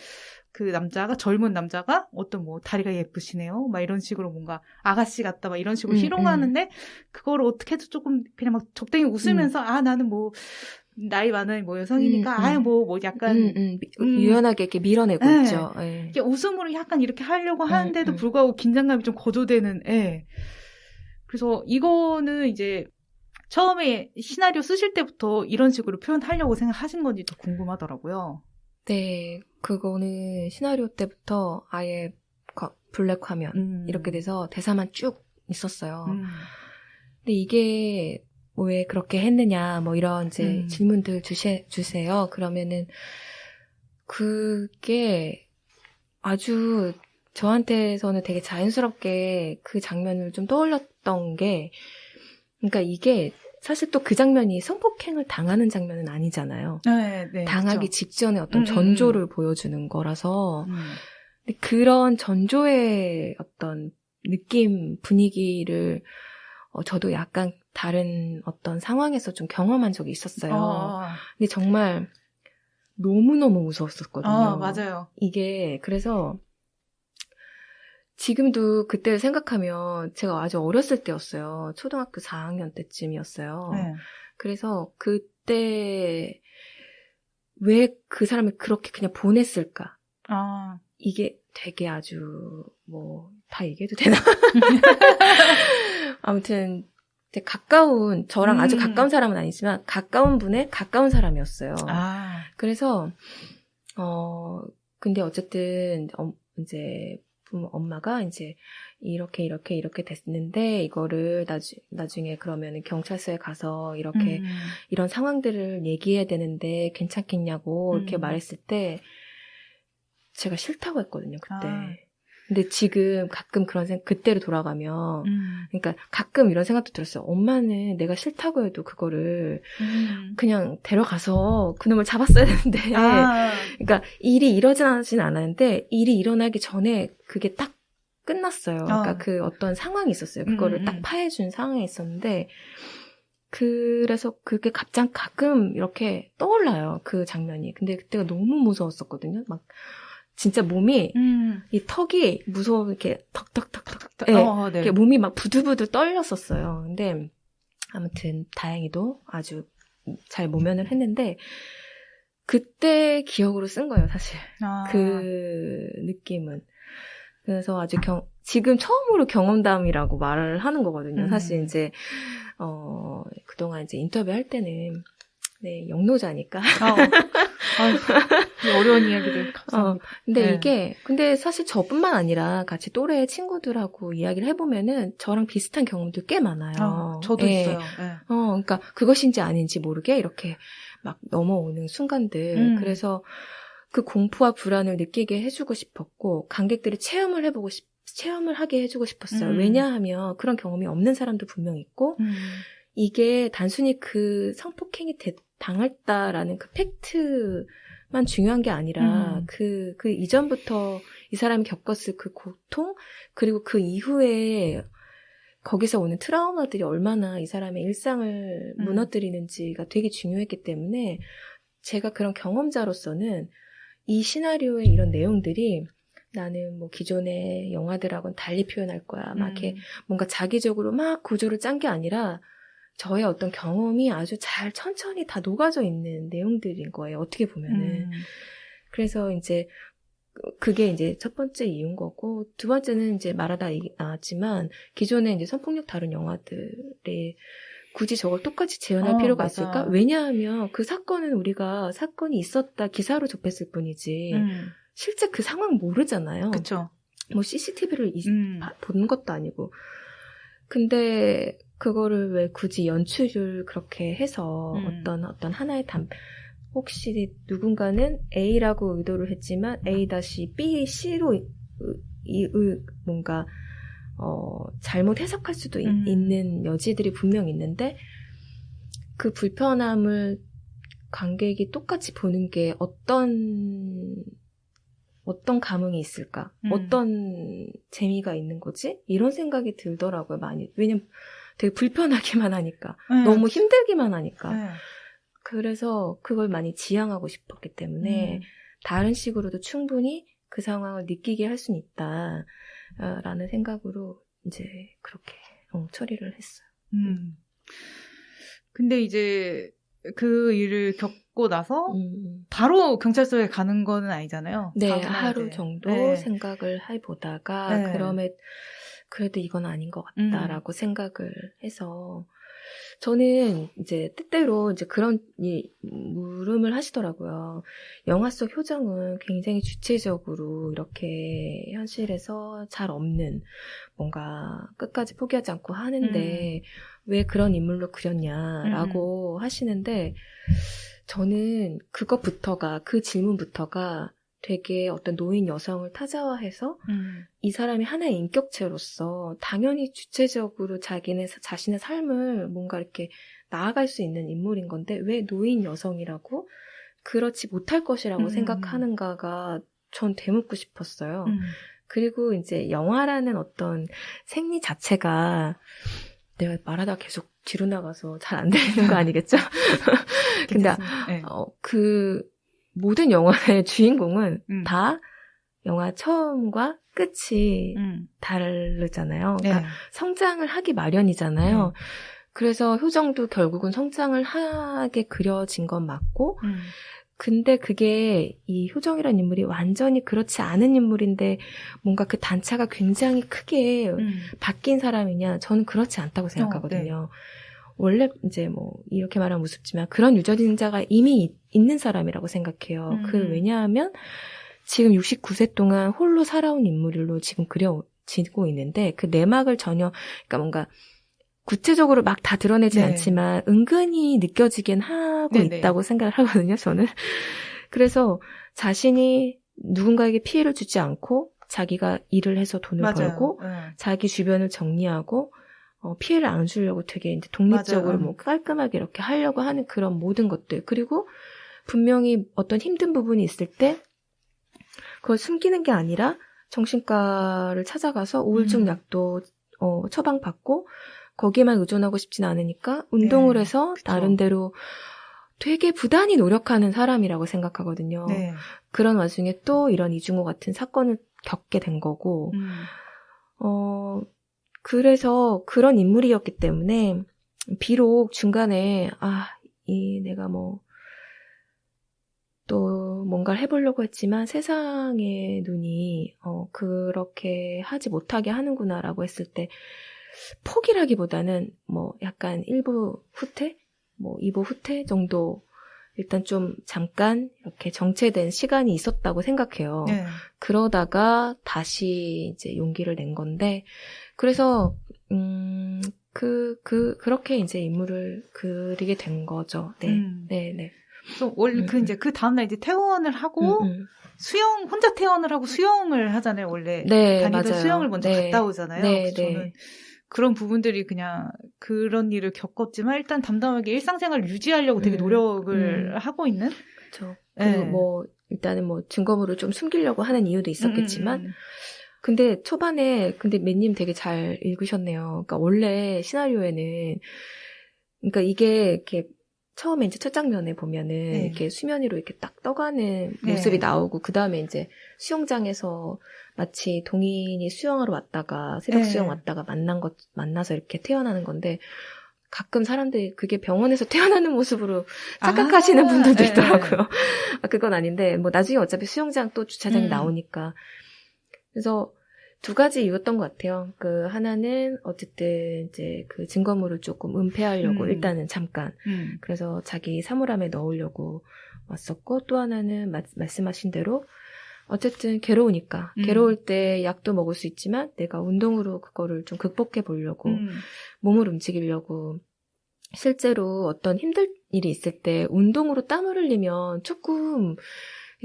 그 남자가 젊은 남자가 어떤 뭐 다리가 예쁘시네요. 막 이런 식으로 뭔가 아가씨 같다 막 이런 식으로 희롱하는데 그거를 어떻게 해도 조금 그냥 막 적당히 웃으면서 나는 뭐 나이 많은 뭐 여성이니까 뭐 약간 유연하게 이렇게 밀어내고 있죠. 이게 웃음으로 약간 이렇게 하려고 하는데도 불구하고 긴장감이 좀 거조되는. 그래서 이거는 이제 처음에 시나리오 쓰실 때부터 이런 식으로 표현하려고 생각하신 건지 더 궁금하더라고요. 네, 그거는 시나리오 때부터 아예 블랙 화면 이렇게 돼서 대사만 쭉 있었어요. 근데 이게 왜 그렇게 했느냐, 뭐 이런 이제 질문들 주세요. 그러면은 그게 아주 저한테서는 되게 자연스럽게 그 장면을 좀 떠올렸던 게, 그러니까 이게 사실 또 그 장면이 성폭행을 당하는 장면은 아니잖아요. 네, 당하기 그렇죠. 직전에 어떤 전조를 보여주는 거라서 근데 그런 전조의 어떤 느낌, 분위기를 저도 약간 다른 어떤 상황에서 좀 경험한 적이 있었어요. 근데 정말 너무너무 무서웠었거든요. 맞아요. 이게 그래서 지금도 그때를 생각하면 제가 아주 어렸을 때였어요. 초등학교 4학년 때쯤이었어요. 네. 그래서 그때 왜 그 사람을 그렇게 그냥 보냈을까? 이게 되게 아주 다 얘기해도 되나? 아무튼 가까운 저랑 아주 가까운 사람은 아니지만 가까운 분의 가까운 사람이었어요. 그래서 근데 어쨌든 이제 엄마가 이제 이렇게 됐는데 이거를 나중에 그러면 경찰서에 가서 이렇게 이런 상황들을 얘기해야 되는데 괜찮겠냐고 이렇게 말했을 때 제가 싫다고 했거든요, 그때. 근데 지금 가끔 그때로 돌아가면, 그러니까 가끔 이런 생각도 들었어요. 엄마는 내가 싫다고 해도 그거를 그냥 데려가서 그놈을 잡았어야 되는데, 그러니까 일이 일어나진 않았는데, 일이 일어나기 전에 그게 딱 끝났어요. 그러니까 그 어떤 상황이 있었어요. 그거를 딱 파해준 상황이 있었는데, 그래서 그게 가끔 이렇게 떠올라요. 그 장면이. 근데 그때가 너무 무서웠었거든요. 막, 진짜 몸이, 이 턱이 무서워, 이렇게 턱. 네. 이렇게 몸이 막 부들부들 떨렸었어요. 근데, 아무튼, 다행히도 아주 잘 모면을 했는데, 그때 기억으로 쓴 거예요, 사실. 그 느낌은. 그래서 아주 지금 처음으로 경험담이라고 말을 하는 거거든요. 사실 이제, 그동안 이제 인터뷰 할 때는, 네, 영노자니까. 어려운 이야기들 감사합니다. 근데 사실 저뿐만 아니라 같이 또래 친구들하고 이야기를 해보면은 저랑 비슷한 경험도 꽤 많아요. 저도 있어요. 네. 그러니까 그것인지 아닌지 모르게 이렇게 막 넘어오는 순간들. 그래서 그 공포와 불안을 느끼게 해주고 싶었고, 관객들이 체험을 하게 해주고 싶었어요. 왜냐하면 그런 경험이 없는 사람도 분명 있고, 이게 단순히 그 성폭행이 당했다라는 그 팩트만 중요한 게 아니라 그 이전부터 이 사람이 겪었을 그 고통, 그리고 그 이후에 거기서 오는 트라우마들이 얼마나 이 사람의 일상을 무너뜨리는지가 되게 중요했기 때문에 제가 그런 경험자로서는 이 시나리오의 이런 내용들이 나는 기존의 영화들하고는 달리 표현할 거야. 막 이렇게 뭔가 자기적으로 막 구조를 짠 게 아니라 저의 어떤 경험이 아주 잘 천천히 다 녹아져 있는 내용들인 거예요. 어떻게 보면은. 그래서 이제 그게 이제 첫 번째 이유인 거고, 두 번째는 이제 말하다 나왔지만 기존에 이제 성폭력 다룬 영화들에 굳이 저걸 똑같이 재현할 필요가 맞아. 있을까? 왜냐하면 그 사건은 우리가 사건이 있었다 기사로 접했을 뿐이지 실제 그 상황 모르잖아요. 그쵸. CCTV를 보는 것도 아니고. 근데 그거를 왜 굳이 연출을 그렇게 해서 어떤 하나의 혹시 누군가는 A라고 의도를 했지만 A-B, C로 뭔가 잘못 해석할 수도 있는 여지들이 분명 있는데 그 불편함을 관객이 똑같이 보는 게 어떤 감흥이 있을까? 어떤 재미가 있는 거지? 이런 생각이 들더라고요, 많이. 왜냐면 되게 불편하기만 하니까. 너무 힘들기만 하니까. 그래서 그걸 많이 지향하고 싶었기 때문에 다른 식으로도 충분히 그 상황을 느끼게 할 수는 있다. 라는 생각으로 이제 그렇게 처리를 했어요. 근데 이제 그 일을 겪고 나서 바로 경찰서에 가는 거는 아니잖아요. 네, 하루 정도 생각을 해보다가 그래도 이건 아닌 것 같다라고 생각을 해서 저는 이제 때때로 이제 그런 물음을 하시더라고요. 영화 속 효정은 굉장히 주체적으로 이렇게 현실에서 잘 없는 뭔가 끝까지 포기하지 않고 하는데 왜 그런 인물로 그렸냐라고 하시는데 저는 그 질문부터가 되게 어떤 노인 여성을 타자화해서 이 사람이 하나의 인격체로서 당연히 주체적으로 자신의 삶을 뭔가 이렇게 나아갈 수 있는 인물인 건데 왜 노인 여성이라고 그렇지 못할 것이라고 생각하는가가 전 되묻고 싶었어요. 그리고 이제 영화라는 어떤 생리 자체가 내가 말하다가 계속 뒤로 나가서 잘 안 들리는 거 아니겠죠? 근데 네. 그 모든 영화의 주인공은 다 영화 처음과 끝이 다르잖아요. 그러니까 성장을 하기 마련이잖아요. 그래서 효정도 결국은 성장을 하게 그려진 건 맞고 근데 그게 이 효정이라는 인물이 완전히 그렇지 않은 인물인데 뭔가 그 단차가 굉장히 크게 바뀐 사람이냐 저는 그렇지 않다고 생각하거든요. 원래 이제 뭐 이렇게 말하면 우습지만 그런 유전자가 이미 있는 사람이라고 생각해요. 왜냐하면 지금 69세 동안 홀로 살아온 인물로 지금 그려지고 있는데 그 내막을 전혀 그러니까 뭔가 구체적으로 막 다 드러내진 않지만 은근히 느껴지긴 하고 있다고 생각을 하거든요, 저는. 그래서 자신이 누군가에게 피해를 주지 않고 자기가 일을 해서 돈을 벌고 자기 주변을 정리하고 피해를 안 주려고 되게 이제 독립적으로 뭐 깔끔하게 이렇게 하려고 하는 그런 모든 것들. 그리고 분명히 어떤 힘든 부분이 있을 때 그걸 숨기는 게 아니라 정신과를 찾아가서 우울증 약도 처방받고 거기에만 의존하고 싶진 않으니까 운동을 해서 그쵸. 나름대로 되게 부단히 노력하는 사람이라고 생각하거든요. 그런 와중에 또 이런 이중호 같은 사건을 겪게 된 거고 그래서 그런 인물이었기 때문에 비록 중간에 내가 뭐 또 뭔가를 해보려고 했지만 세상의 눈이 그렇게 하지 못하게 하는구나라고 했을 때 포기라기보다는 뭐 약간 1부 후퇴? 뭐 2부 후퇴 정도 일단 좀 잠깐 이렇게 정체된 시간이 있었다고 생각해요. 그러다가 다시 이제 용기를 낸 건데 그래서 그렇게 이제 인물을 그리게 된 거죠. 네. 또 원래 그 다음날 이제 퇴원을 하고 혼자 퇴원을 하고 수영을 하잖아요. 원래 다니던 맞아요. 수영을 먼저 갔다 오잖아요. 그래서 저는 그런 부분들이 그냥 그런 일을 겪었지만 일단 담담하게 일상생활을 유지하려고 되게 노력을 하고 있는. 그렇죠. 그리고 뭐 일단은 뭐 증거물을 좀 숨기려고 하는 이유도 있었겠지만. 근데 초반에 매님 되게 잘 읽으셨네요. 그러니까 원래 시나리오에는 그러니까 이게 이렇게 처음에 이제 첫 장면에 보면은 이렇게 수면 위로 이렇게 딱 떠가는 모습이 나오고 그 다음에 이제 수영장에서 마치 동인이 수영하러 왔다가 새벽 수영 왔다가 만나서 이렇게 태어나는 건데 가끔 사람들이 그게 병원에서 태어나는 모습으로 착각하시는 분들도 있더라고요. 그건 아닌데 뭐 나중에 어차피 수영장 또 주차장이 나오니까 그래서 두 가지 이유였던 것 같아요. 하나는 어쨌든 이제 그 증거물을 조금 은폐하려고 일단은 잠깐. 그래서 자기 사물함에 넣으려고 왔었고 또 하나는 말씀하신 대로 어쨌든 괴로우니까. 괴로울 때 약도 먹을 수 있지만 내가 운동으로 그거를 좀 극복해 보려고 몸을 움직이려고 실제로 어떤 힘들 일이 있을 때 운동으로 땀을 흘리면 조금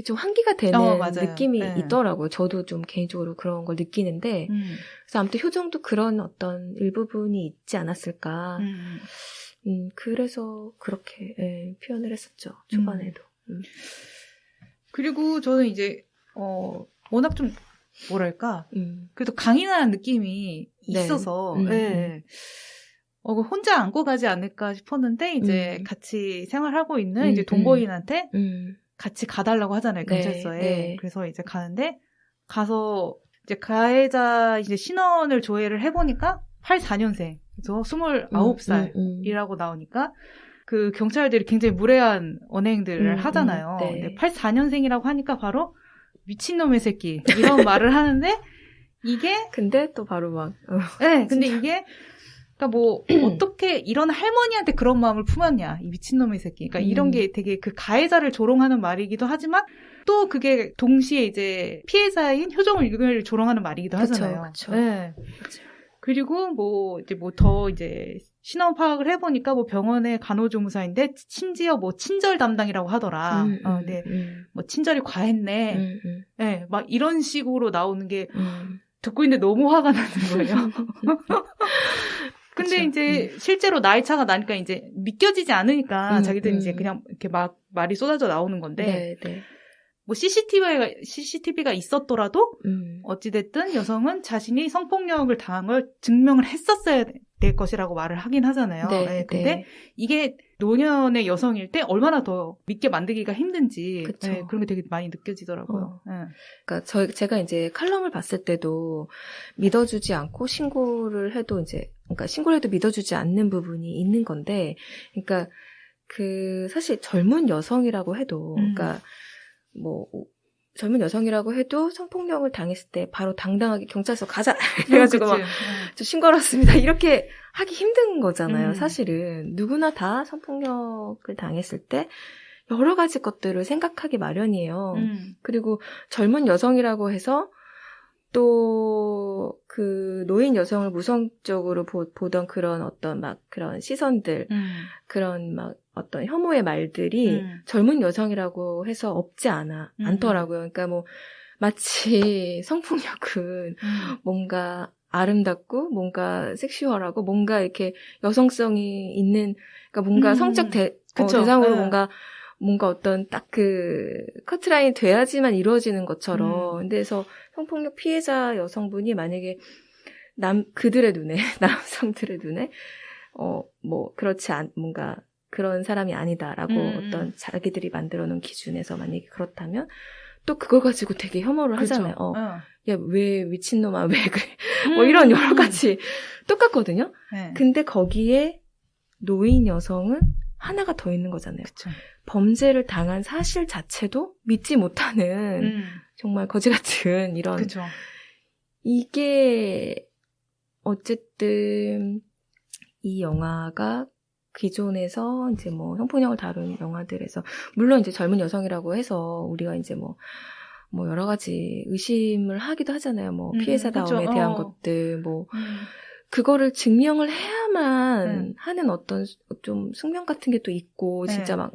좀 환기가 되는 느낌이 있더라고요. 저도 좀 개인적으로 그런 걸 느끼는데 그래서 아무튼 효정도 그런 어떤 일부분이 있지 않았을까. 그래서 그렇게 표현을 했었죠. 초반에도. 그리고 저는 이제 워낙 좀 뭐랄까 그래도 강인한 느낌이 있어서 혼자 안고 가지 않을까 싶었는데 이제 같이 생활하고 있는 이제 동거인한테 같이 가달라고 하잖아요, 경찰서에. 그래서 이제 가서 이제 가해자 이제 신원을 조회를 해보니까 84년생, 그래서 29살이라고 나오니까 그 경찰들이 굉장히 무례한 언행들을 하잖아요. 근데 84년생이라고 하니까 바로 미친놈의 새끼, 이런 말을 하는데 이게. 근데 또 바로 막. 근데 이게 그러니까 뭐 어떻게 이런 할머니한테 그런 마음을 품었냐 이 미친놈의 새끼. 그러니까 이런 게 되게 그 가해자를 조롱하는 말이기도 하지만 또 그게 동시에 이제 피해자인 효정을 조롱하는 말이기도 하잖아요. 그렇죠. 그리고 뭐 이제 뭐 더 이제 신원 파악을 해보니까 뭐 병원의 간호조무사인데 심지어 뭐 친절 담당이라고 하더라. 근데 뭐 친절이 과했네. 막 이런 식으로 나오는 게 듣고 있는데 너무 화가 나는 거예요. 근데 이제 실제로 나이 차가 나니까 이제 믿겨지지 않으니까 자기들은 이제 그냥 이렇게 막 말이 쏟아져 나오는 건데 뭐 CCTV가 있었더라도 어찌됐든 여성은 자신이 성폭력을 당한 걸 증명을 했었어야 될 것이라고 말을 하긴 하잖아요. 네, 네, 근데 네. 이게 노년의 여성일 때 얼마나 더 믿게 만들기가 힘든지 네, 그런 게 되게 많이 느껴지더라고요. 네. 그러니까 제가 이제 칼럼을 봤을 때도 믿어주지 않고 신고를 해도 이제 그러니까 신고를 해도 믿어주지 않는 부분이 있는 건데, 그러니까 그 사실 젊은 여성이라고 해도 그러니까 뭐 젊은 여성이라고 해도 성폭력을 당했을 때 바로 당당하게 경찰서 가자 그래가지고 막 저 신고를 했습니다 이렇게 하기 힘든 거잖아요. 사실은 누구나 다 성폭력을 당했을 때 여러 가지 것들을 생각하기 마련이에요. 그리고 젊은 여성이라고 해서 또 그 노인 여성을 무성적으로 보던 그런 어떤 막 그런 시선들, 그런 막 어떤 혐오의 말들이 젊은 여성이라고 해서 없지 않더라고요. 그러니까 뭐 마치 성폭력은 뭔가 아름답고 뭔가 섹슈얼하고 뭔가 이렇게 여성성이 있는, 그러니까 뭔가 성적 대상으로 뭔가 어떤 딱 그 커트라인이 돼야지만 이루어지는 것처럼. 근데 그래서 성폭력 피해자 여성분이 만약에 그들의 눈에, 남성들의 눈에, 뭐, 뭔가 그런 사람이 아니다라고 어떤 자기들이 만들어 놓은 기준에서 만약에 그렇다면 또 그걸 가지고 되게 혐오를 하잖아요. 야, 왜 미친놈아, 왜 그래. 뭐 이런 여러 가지 똑같거든요. 네. 근데 거기에 노인 여성은 하나가 더 있는 거잖아요. 그쵸. 범죄를 당한 사실 자체도 믿지 못하는 정말 거지 같은 이런. 그쵸. 이게 어쨌든 이 영화가 기존에서 이제 뭐 성폭력을 다룬 영화들에서 물론 이제 젊은 여성이라고 해서 우리가 이제 뭐 여러 가지 의심을 하기도 하잖아요. 뭐 피해자다움에 그쵸. 대한 것들 뭐 그거를 증명을 해야만 하는 어떤 좀 숙명 같은 게 또 있고 진짜 막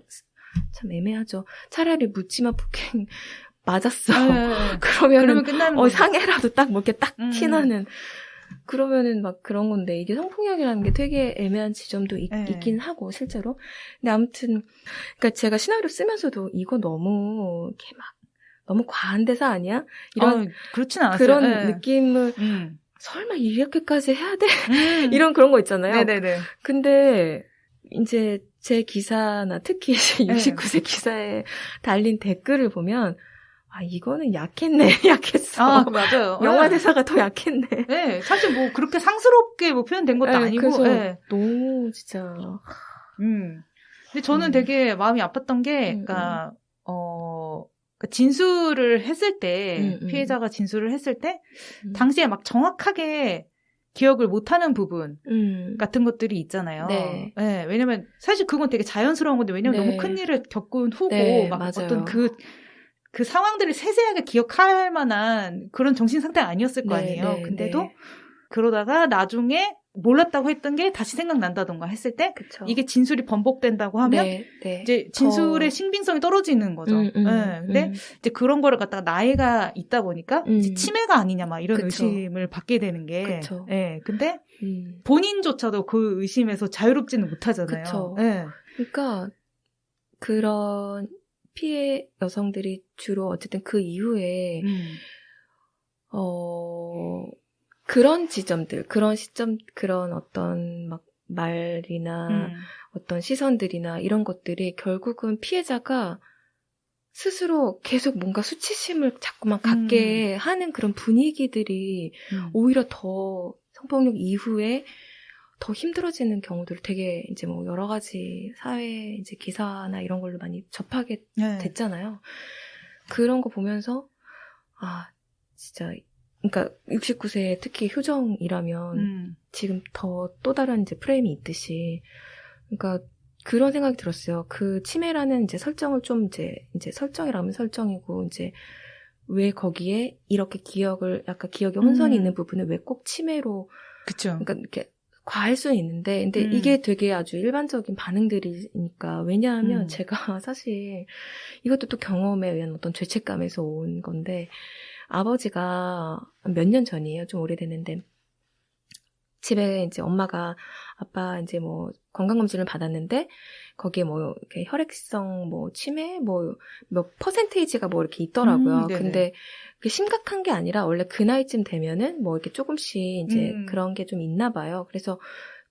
참 애매하죠. 차라리 묻지마 폭행 맞았어. 그러면 끝나는 거죠. 상해라도 딱 뭐 이렇게 딱 티나는. 그러면은 막 그런 건데 이게 성폭력이라는 게 되게 애매한 지점도 있긴 하고 실제로. 근데 아무튼 그러니까 제가 시나리오 쓰면서도 이거 너무 이렇게 막 너무 과한 대사 아니야? 이런 그렇진 않았어요. 그런 느낌을 설마 이렇게까지 해야 돼? 이런 그런 거 있잖아요. 네네네. 근데 이제 제 기사나 특히 69세 기사에 달린 댓글을 보면 이거는 약했네. 약했어. 맞아요. 영화 대사가 더 약했네. 네, 사실 뭐 그렇게 상스럽게 뭐 표현된 것도 아니고. 그래서 너무 진짜. 근데 저는 되게 마음이 아팠던 게, 그러니까 진술을 했을 때, 피해자가 진술을 했을 때, 당시에 막 정확하게 기억을 못하는 부분 같은 것들이 있잖아요. 네. 네, 왜냐면 사실 그건 되게 자연스러운 건데, 왜냐면 너무 큰 일을 겪은 후고, 막 맞아요. 어떤 그 상황들을 세세하게 기억할 만한 그런 정신 상태가 아니었을 거 아니에요. 근데도 그러다가 나중에 몰랐다고 했던 게 다시 생각난다던가 했을 때 이게 진술이 번복된다고 하면 이제 진술의 신빙성이 떨어지는 거죠. 근데 이제 그런 거를 갖다가 나이가 있다 보니까 이제 치매가 아니냐 막 이런 의심을 받게 되는 게. 근데 본인조차도 그 의심에서 자유롭지는 못하잖아요. 그러니까 그런 피해 여성들이 주로 어쨌든 그 이후에 그런 지점들, 그런 시점, 그런 어떤 막 말이나 어떤 시선들이나 이런 것들이 결국은 피해자가 스스로 계속 뭔가 수치심을 자꾸만 갖게 하는 그런 분위기들이 오히려 더 성폭력 이후에 더 힘들어지는 경우들 되게 이제 뭐 여러 가지 사회 이제 기사나 이런 걸로 많이 접하게 됐잖아요. 그런 거 보면서 진짜 그러니까 69세 특히 효정이라면 지금 또 다른 이제 프레임이 있듯이 그러니까 그런 생각이 들었어요. 그 치매라는 이제 설정을 좀 이제 설정이라면 설정이고 이제 왜 거기에 이렇게 약간 기억에 혼선이 있는 부분을 왜 꼭 치매로 그쵸. 그러니까 이렇게 과할 수는 있는데, 근데 이게 되게 아주 일반적인 반응들이니까, 왜냐하면 제가 사실 이것도 또 경험에 의한 어떤 죄책감에서 온 건데, 아버지가 몇 년 전이에요. 좀 오래됐는데, 집에 이제 엄마가 아빠 이제 뭐 건강검진을 받았는데 거기에 뭐 이렇게 혈액성 뭐 치매 뭐 몇 퍼센테이지가 뭐 이렇게 있더라고요. 근데 그게 심각한 게 아니라 원래 그 나이쯤 되면은 뭐 이렇게 조금씩 이제 그런 게 좀 있나 봐요. 그래서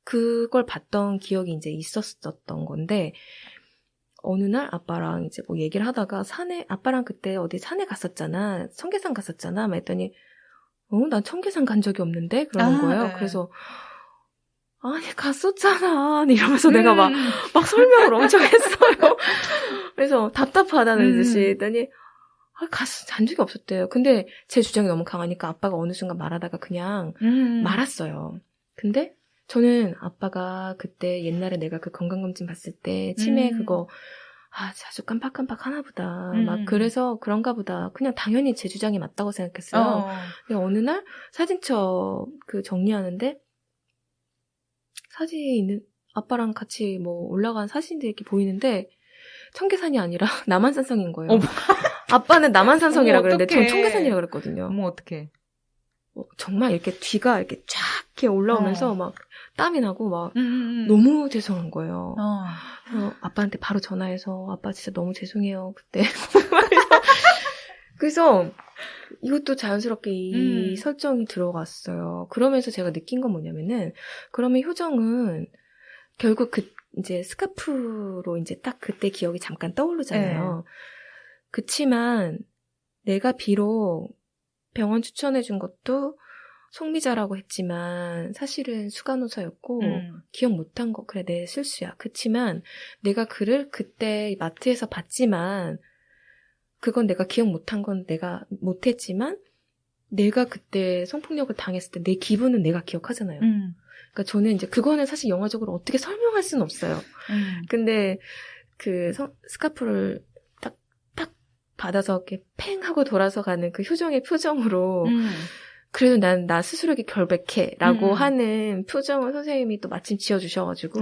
그걸 봤던 기억이 이제 있었던 건데 어느 날 아빠랑 이제 뭐 얘기를 하다가 아빠랑 그때 어디 산에 갔었잖아. 청계산 갔었잖아. 막 했더니 난 청계산 간 적이 없는데? 그러는 거예요. 네. 그래서 아니 갔었잖아 이러면서 내가 막 설명을 엄청 했어요. 그래서 답답하다는 듯이 했더니 간 적이 없었대요. 근데 제 주장이 너무 강하니까 아빠가 어느 순간 말하다가 그냥 말았어요. 근데 저는 아빠가 그때 옛날에 내가 그 건강검진 봤을 때 치매 그거 자주 깜빡깜빡 하나 보다. 막 그래서 그런가 보다. 그냥 당연히 제 주장이 맞다고 생각했어요. 근데 어느 날 사진첩 그 정리하는데 사진이 있는 아빠랑 같이 뭐 올라간 사진들이 이렇게 보이는데 청계산이 아니라 남한산성인 거예요. 아빠는 남한산성이라 그랬는데 전 청계산이라 그랬거든요. 어떡해. 정말 이렇게 뒤가 이렇게 쫙 이렇게 올라오면서 막 땀이 나고 막 너무 죄송한 거예요. 아빠한테 바로 전화해서 아빠 진짜 너무 죄송해요 그때. 그래서 이것도 자연스럽게 이 설정이 들어갔어요. 그러면서 제가 느낀 건 뭐냐면은 그러면 효정은 결국 이제 스카프로 이제 딱 그때 기억이 잠깐 떠오르잖아요. 그치만 내가 비록 병원 추천해준 것도 송미자라고 했지만 사실은 수간호사였고 기억 못한 거 그래 내 실수야. 그치만 내가 그를 그때 마트에서 봤지만 그건 내가 기억 못한 건 내가 못했지만 내가 그때 성폭력을 당했을 때 내 기분은 내가 기억하잖아요. 그러니까 저는 이제 그거는 사실 영화적으로 어떻게 설명할 수는 없어요. 근데 그 스카프를 딱 받아서 이렇게 팽 하고 돌아서 가는 그 효정의 표정으로 그래도 난 나 스스로에게 결백해라고 하는 표정을 선생님이 또 마침 지어주셔가지고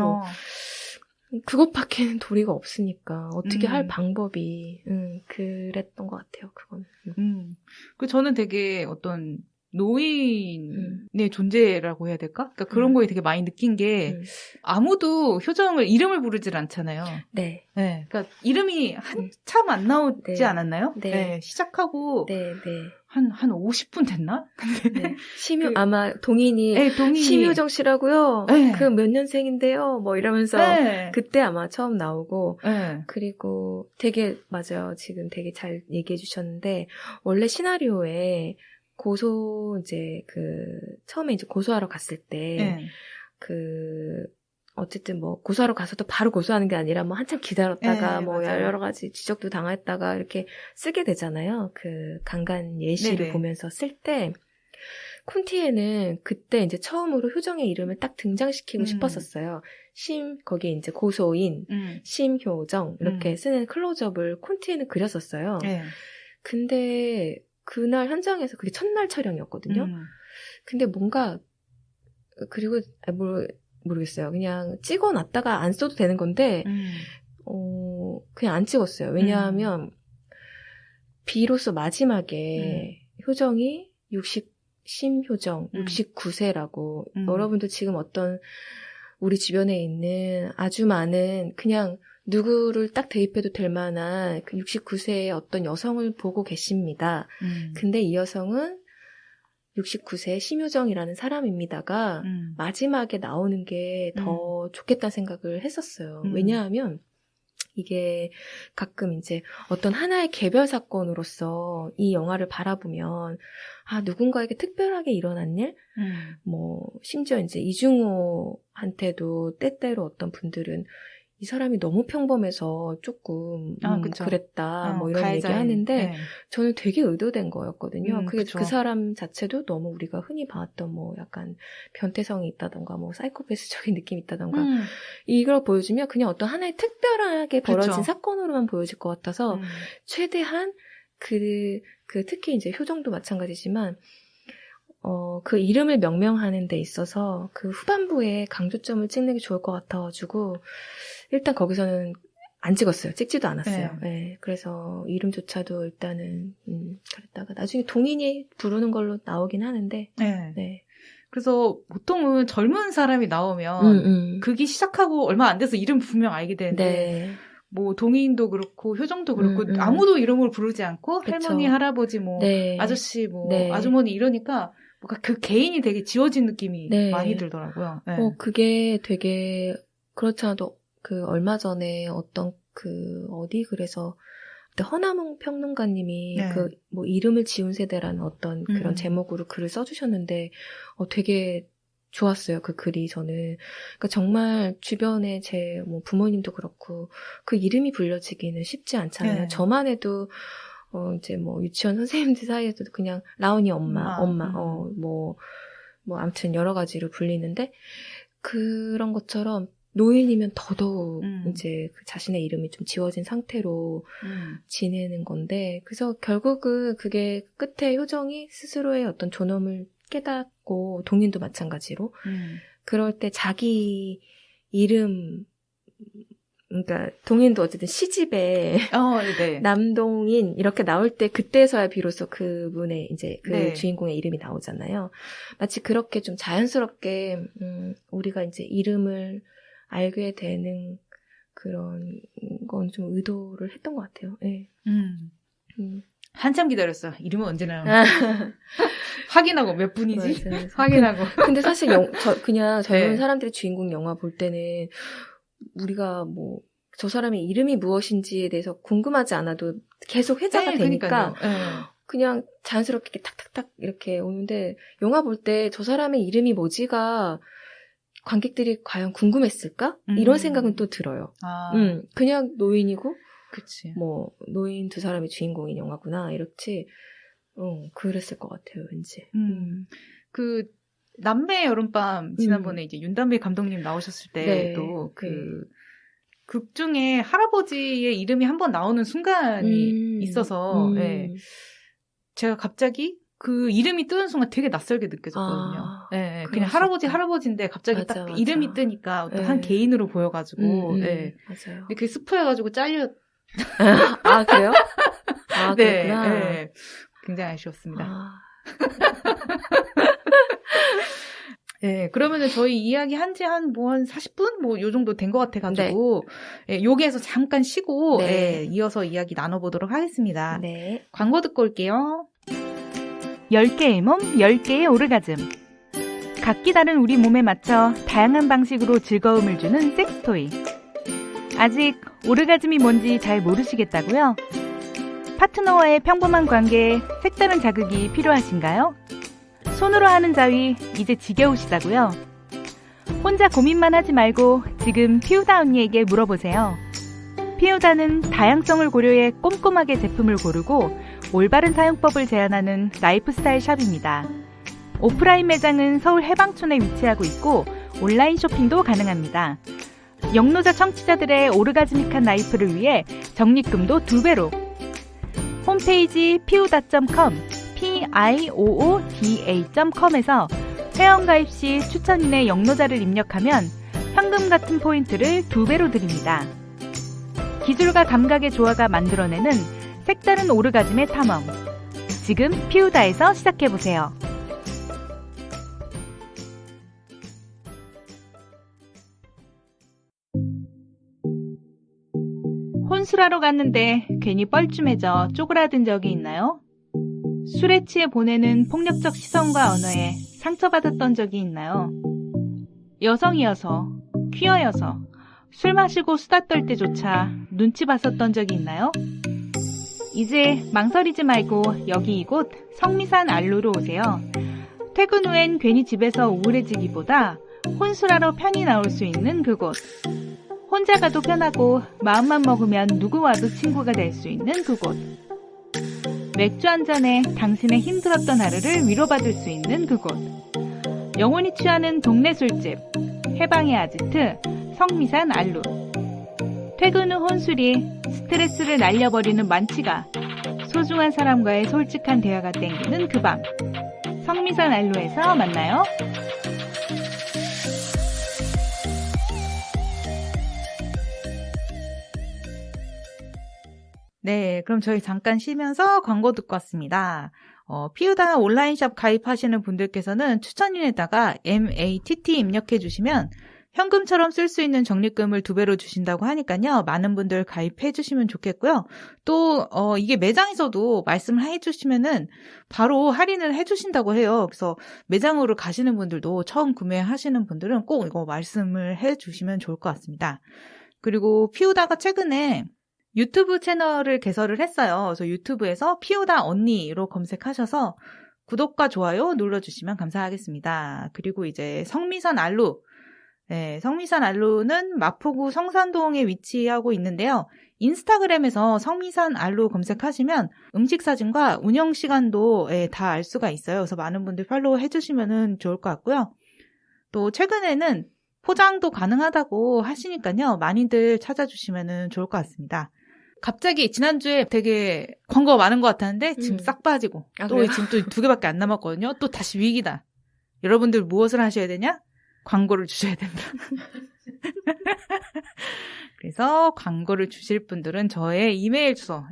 그것밖에는 도리가 없으니까 어떻게 할 방법이 그랬던 것 같아요. 그거는. 그 저는 되게 어떤 노인의 존재라고 해야 될까? 그러니까 그런 거에 되게 많이 느낀 게 아무도 효정을 이름을 부르질 않잖아요. 네. 네. 그러니까 이름이 한참 안 나오지 않았나요? 네. 시작하고 네. 한 50분 됐나? 네. 아마 동인이 심효정 씨라고요. 네. 그 몇 년생인데요. 뭐 이러면서 그때 아마 처음 나오고 그리고 되게 맞아요. 지금 되게 잘 얘기해 주셨는데 원래 시나리오에 이제 처음에 이제 고소하러 갔을 때 어쨌든 뭐 고소하러 가서도 바로 고소하는 게 아니라 뭐 한참 기다렸다가 뭐 맞아요. 여러 가지 지적도 당했다가 이렇게 쓰게 되잖아요. 그 강간 예시를 보면서 쓸 때 콘티에는 그때 이제 처음으로 효정의 이름을 딱 등장시키고 싶었었어요. 거기에 이제 고소인, 심효정 이렇게 쓰는 클로즈업을 콘티에는 그렸었어요. 근데 그날 현장에서 그게 첫날 촬영이었거든요. 근데 뭔가 그리고 모르겠어요. 그냥 찍어놨다가 안 써도 되는 건데 그냥 안 찍었어요. 왜냐하면 비로소 마지막에 효정이 심효정 69세라고 여러분도 지금 어떤 우리 주변에 있는 아주 많은 그냥 누구를 딱 대입해도 될 만한 그 69세의 어떤 여성을 보고 계십니다. 근데 이 여성은 69세 심효정이라는 사람입니다가 마지막에 나오는 게 더 좋겠다는 생각을 했었어요. 왜냐하면 이게 가끔 이제 어떤 하나의 개별 사건으로서 이 영화를 바라보면 누군가에게 특별하게 일어난 일? 뭐 심지어 이제 이중호한테도 때때로 어떤 분들은 이 사람이 너무 평범해서 조금 그랬다 뭐 이런 얘기 하는데 저는 되게 의도된 거였거든요. 그 사람 자체도 너무 우리가 흔히 봐왔던 뭐 약간 변태성이 있다던가 뭐 사이코패스적인 느낌이 있다던가 이걸 보여주면 그냥 어떤 하나의 특별하게 벌어진 사건으로만 보여질 것 같아서 최대한 특히 이제 효정도 마찬가지지만 그 이름을 명명하는 데 있어서 그 후반부에 강조점을 찍는 게 좋을 것 같아가지고 일단 거기서는 안 찍었어요. 찍지도 않았어요. 네, 그래서 이름조차도 일단은 그랬다가 나중에 동인이 부르는 걸로 나오긴 하는데. 네. 그래서 보통은 젊은 사람이 나오면 극이 시작하고 얼마 안 돼서 이름 분명 알게 되는데 네. 뭐 동인도 그렇고 효정도 그렇고 아무도 이름을 부르지 않고 그쵸. 할머니, 할아버지, 뭐 네. 아저씨, 뭐 네. 아주머니 이러니까 뭔가 그 개인이 되게 지워진 느낌이 네. 많이 들더라고요. 네. 그게 되게 그렇지 않아도 그 얼마 전에 어떤 그 어디 그래서 그때 허남웅 평론가님이 네. 그 뭐 이름을 지운 세대라는 어떤 그런 제목으로 글을 써주셨는데 되게 좋았어요. 그 글이 저는. 그러니까 정말 주변에 제 뭐 부모님도 그렇고 그 이름이 불려지기는 쉽지 않잖아요. 네. 저만 해도 이제 뭐 유치원 선생님들 사이에서도 그냥 라온이 엄마, 뭐 아무튼 여러 가지로 불리는데 그런 것처럼 노인이면 더더욱 이제 그 자신의 이름이 좀 지워진 상태로 지내는 건데 그래서 결국은 그게 끝에 효정이 스스로의 어떤 존엄을 깨닫고 동인도 마찬가지로 그럴 때 자기 이름 그러니까 동인도 어쨌든 시집에 네. 남동인 이렇게 나올 때 그때서야 비로소 그분의 이제 그 네. 주인공의 이름이 나오잖아요. 마치 그렇게 좀 자연스럽게 우리가 이제 이름을 알게 되는 그런 건 좀 의도를 했던 것 같아요. 네. 한참 기다렸어요. 이름은 언제 나오나 확인하고 몇 분이지? 맞아요. 확인하고. 근데 사실 그냥 젊은 네. 사람들의 주인공 영화 볼 때는 우리가 뭐 저 사람의 이름이 무엇인지에 대해서 궁금하지 않아도 계속 회자가 되니까 그냥 자연스럽게 이렇게 탁탁탁 이렇게 오는데 영화 볼 때 저 사람의 이름이 뭐지가 관객들이 과연 궁금했을까? 이런 생각은 또 들어요. 그냥 노인이고 그치. 뭐 노인 두 사람이 주인공인 영화구나 이렇지. 그랬을 것 같아요, 왠지. 그 남매의 여름밤 지난번에 이제 윤단비 감독님 나오셨을 때도 극 중에 할아버지의 이름이 한번 나오는 순간이 있어서 제가 갑자기 그 이름이 뜨는 순간 되게 낯설게 느껴졌거든요. 그냥 할아버지인데 갑자기 맞아. 이름이 뜨니까 어떤 한 개인으로 보여가지고 맞아요. 근데 그게 스포여가지고 그래요? 그렇구나. 네. 굉장히 아쉬웠습니다. 네, 그러면은 저희 이야기 한지 한 40분? 뭐, 요 정도 된 것 같아가지고, 여기에서 잠깐 쉬고, 이어서 이야기 나눠보도록 하겠습니다. 네. 광고 듣고 올게요. 10개의 몸, 10개의 오르가즘. 각기 다른 우리 몸에 맞춰 다양한 방식으로 즐거움을 주는 섹스토이. 아직 오르가즘이 뭔지 잘 모르시겠다고요? 파트너와의 평범한 관계에 색다른 자극이 필요하신가요? 손으로 하는 자위 이제 지겨우시다고요? 혼자 고민만 하지 말고 지금 피우다 언니에게 물어보세요. 피우다는 다양성을 고려해 꼼꼼하게 제품을 고르고 올바른 사용법을 제안하는 라이프스타일 샵입니다. 오프라인 매장은 서울 해방촌에 위치하고 있고 온라인 쇼핑도 가능합니다. 영노자 청취자들의 오르가즈믹한 라이프를 위해 적립금도 2배로. 홈페이지 piuda.com piooda.com에서 회원가입 시 추천인의 영노자를 입력하면 현금 같은 포인트를 2배로 드립니다. 기술과 감각의 조화가 만들어내는 색다른 오르가즘의 탐험. 지금 피우다에서 시작해보세요. 혼술하러 갔는데 괜히 뻘쭘해져 쪼그라든 적이 있나요? 술에 취해 보내는 폭력적 시선과 언어에 상처받았던 적이 있나요? 여성이어서, 퀴어여서, 술 마시고 수다 떨 때조차 눈치 봤었던 적이 있나요? 이제 망설이지 말고 여기 이곳 성미산 알루로 오세요. 퇴근 후엔 괜히 집에서 우울해지기보다 혼술하러 편히 나올 수 있는 그곳. 혼자 가도 편하고 마음만 먹으면 누구와도 친구가 될 수 있는 그곳. 맥주 한 잔에 당신의 힘들었던 하루를 위로받을 수 있는 그곳. 영혼이 취하는 동네 술집. 해방의 아지트 성미산 알루. 퇴근 후 혼술이 스트레스를 날려버리는 만취가 소중한 사람과의 솔직한 대화가 땡기는 그 밤. 성미산 알루에서 만나요. 네, 그럼 저희 잠깐 쉬면서 광고 듣고 왔습니다. 피우다 온라인샵 가입하시는 분들께서는 추천인에다가 MATT 입력해 주시면 현금처럼 쓸 수 있는 적립금을 2배로 주신다고 하니까요. 많은 분들 가입해 주시면 좋겠고요. 또 이게 매장에서도 말씀을 해 주시면은 바로 할인을 해 주신다고 해요. 그래서 매장으로 가시는 분들도 처음 구매하시는 분들은 꼭 이거 말씀을 해 주시면 좋을 것 같습니다. 그리고 피우다가 최근에 유튜브 채널을 개설을 했어요. 그래서 유튜브에서 피우다 언니로 검색하셔서 구독과 좋아요 눌러주시면 감사하겠습니다. 그리고 이제 성미산 알루. 네, 성미산 알루는 마포구 성산동에 위치하고 있는데요. 인스타그램에서 성미산 알루 검색하시면 음식 사진과 운영 시간도 다 알 수가 있어요. 그래서 많은 분들 팔로우 해주시면 좋을 것 같고요. 또 최근에는 포장도 가능하다고 하시니까요. 많이들 찾아주시면 좋을 것 같습니다. 갑자기 지난주에 되게 광고가 많은 것 같았는데 지금 싹 빠지고 또 그래요? 지금 또 2개밖에 안 남았거든요. 또 다시 위기다. 여러분들 무엇을 하셔야 되냐? 광고를 주셔야 된다. 그래서 광고를 주실 분들은 저의 이메일 주소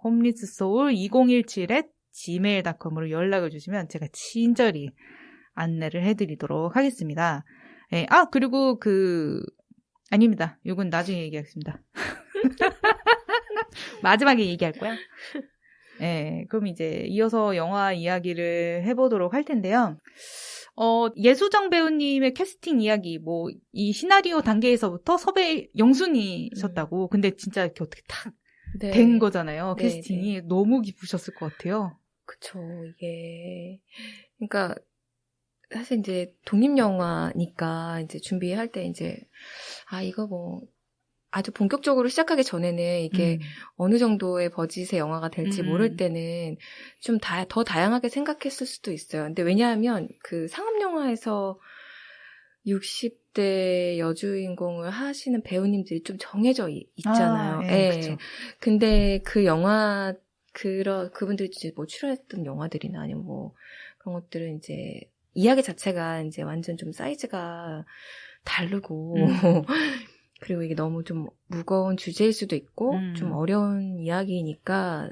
homelesssoul2017@gmail.com으로 연락을 주시면 제가 친절히 안내를 해드리도록 하겠습니다. 그리고 아닙니다. 이건 나중에 얘기하겠습니다. 마지막에 얘기할 거야. 그럼 이제 이어서 영화 이야기를 해보도록 할 텐데요. 예수정 배우님의 캐스팅 이야기, 이 시나리오 단계에서부터 섭외 영순이셨다고. 근데 진짜 이렇게 어떻게 탁 된 거잖아요. 네, 캐스팅이. 네. 너무 기쁘셨을 것 같아요. 그쵸, 그러니까, 사실 이제 독립영화니까 이제 준비할 때 이제, 이거 아주 본격적으로 시작하기 전에는 이게 어느 정도의 버짓의 영화가 될지 모를 때는 좀 더 다양하게 생각했을 수도 있어요. 근데 왜냐하면 그 상업영화에서 60대 여주인공을 하시는 배우님들이 좀 정해져 있잖아요. 그렇죠. 근데 그 영화, 그분들이 이제 출연했던 영화들이나 아니면 그런 것들은 이제 이야기 자체가 이제 완전 좀 사이즈가 다르고, 그리고 이게 너무 좀 무거운 주제일 수도 있고, 좀 어려운 이야기니까,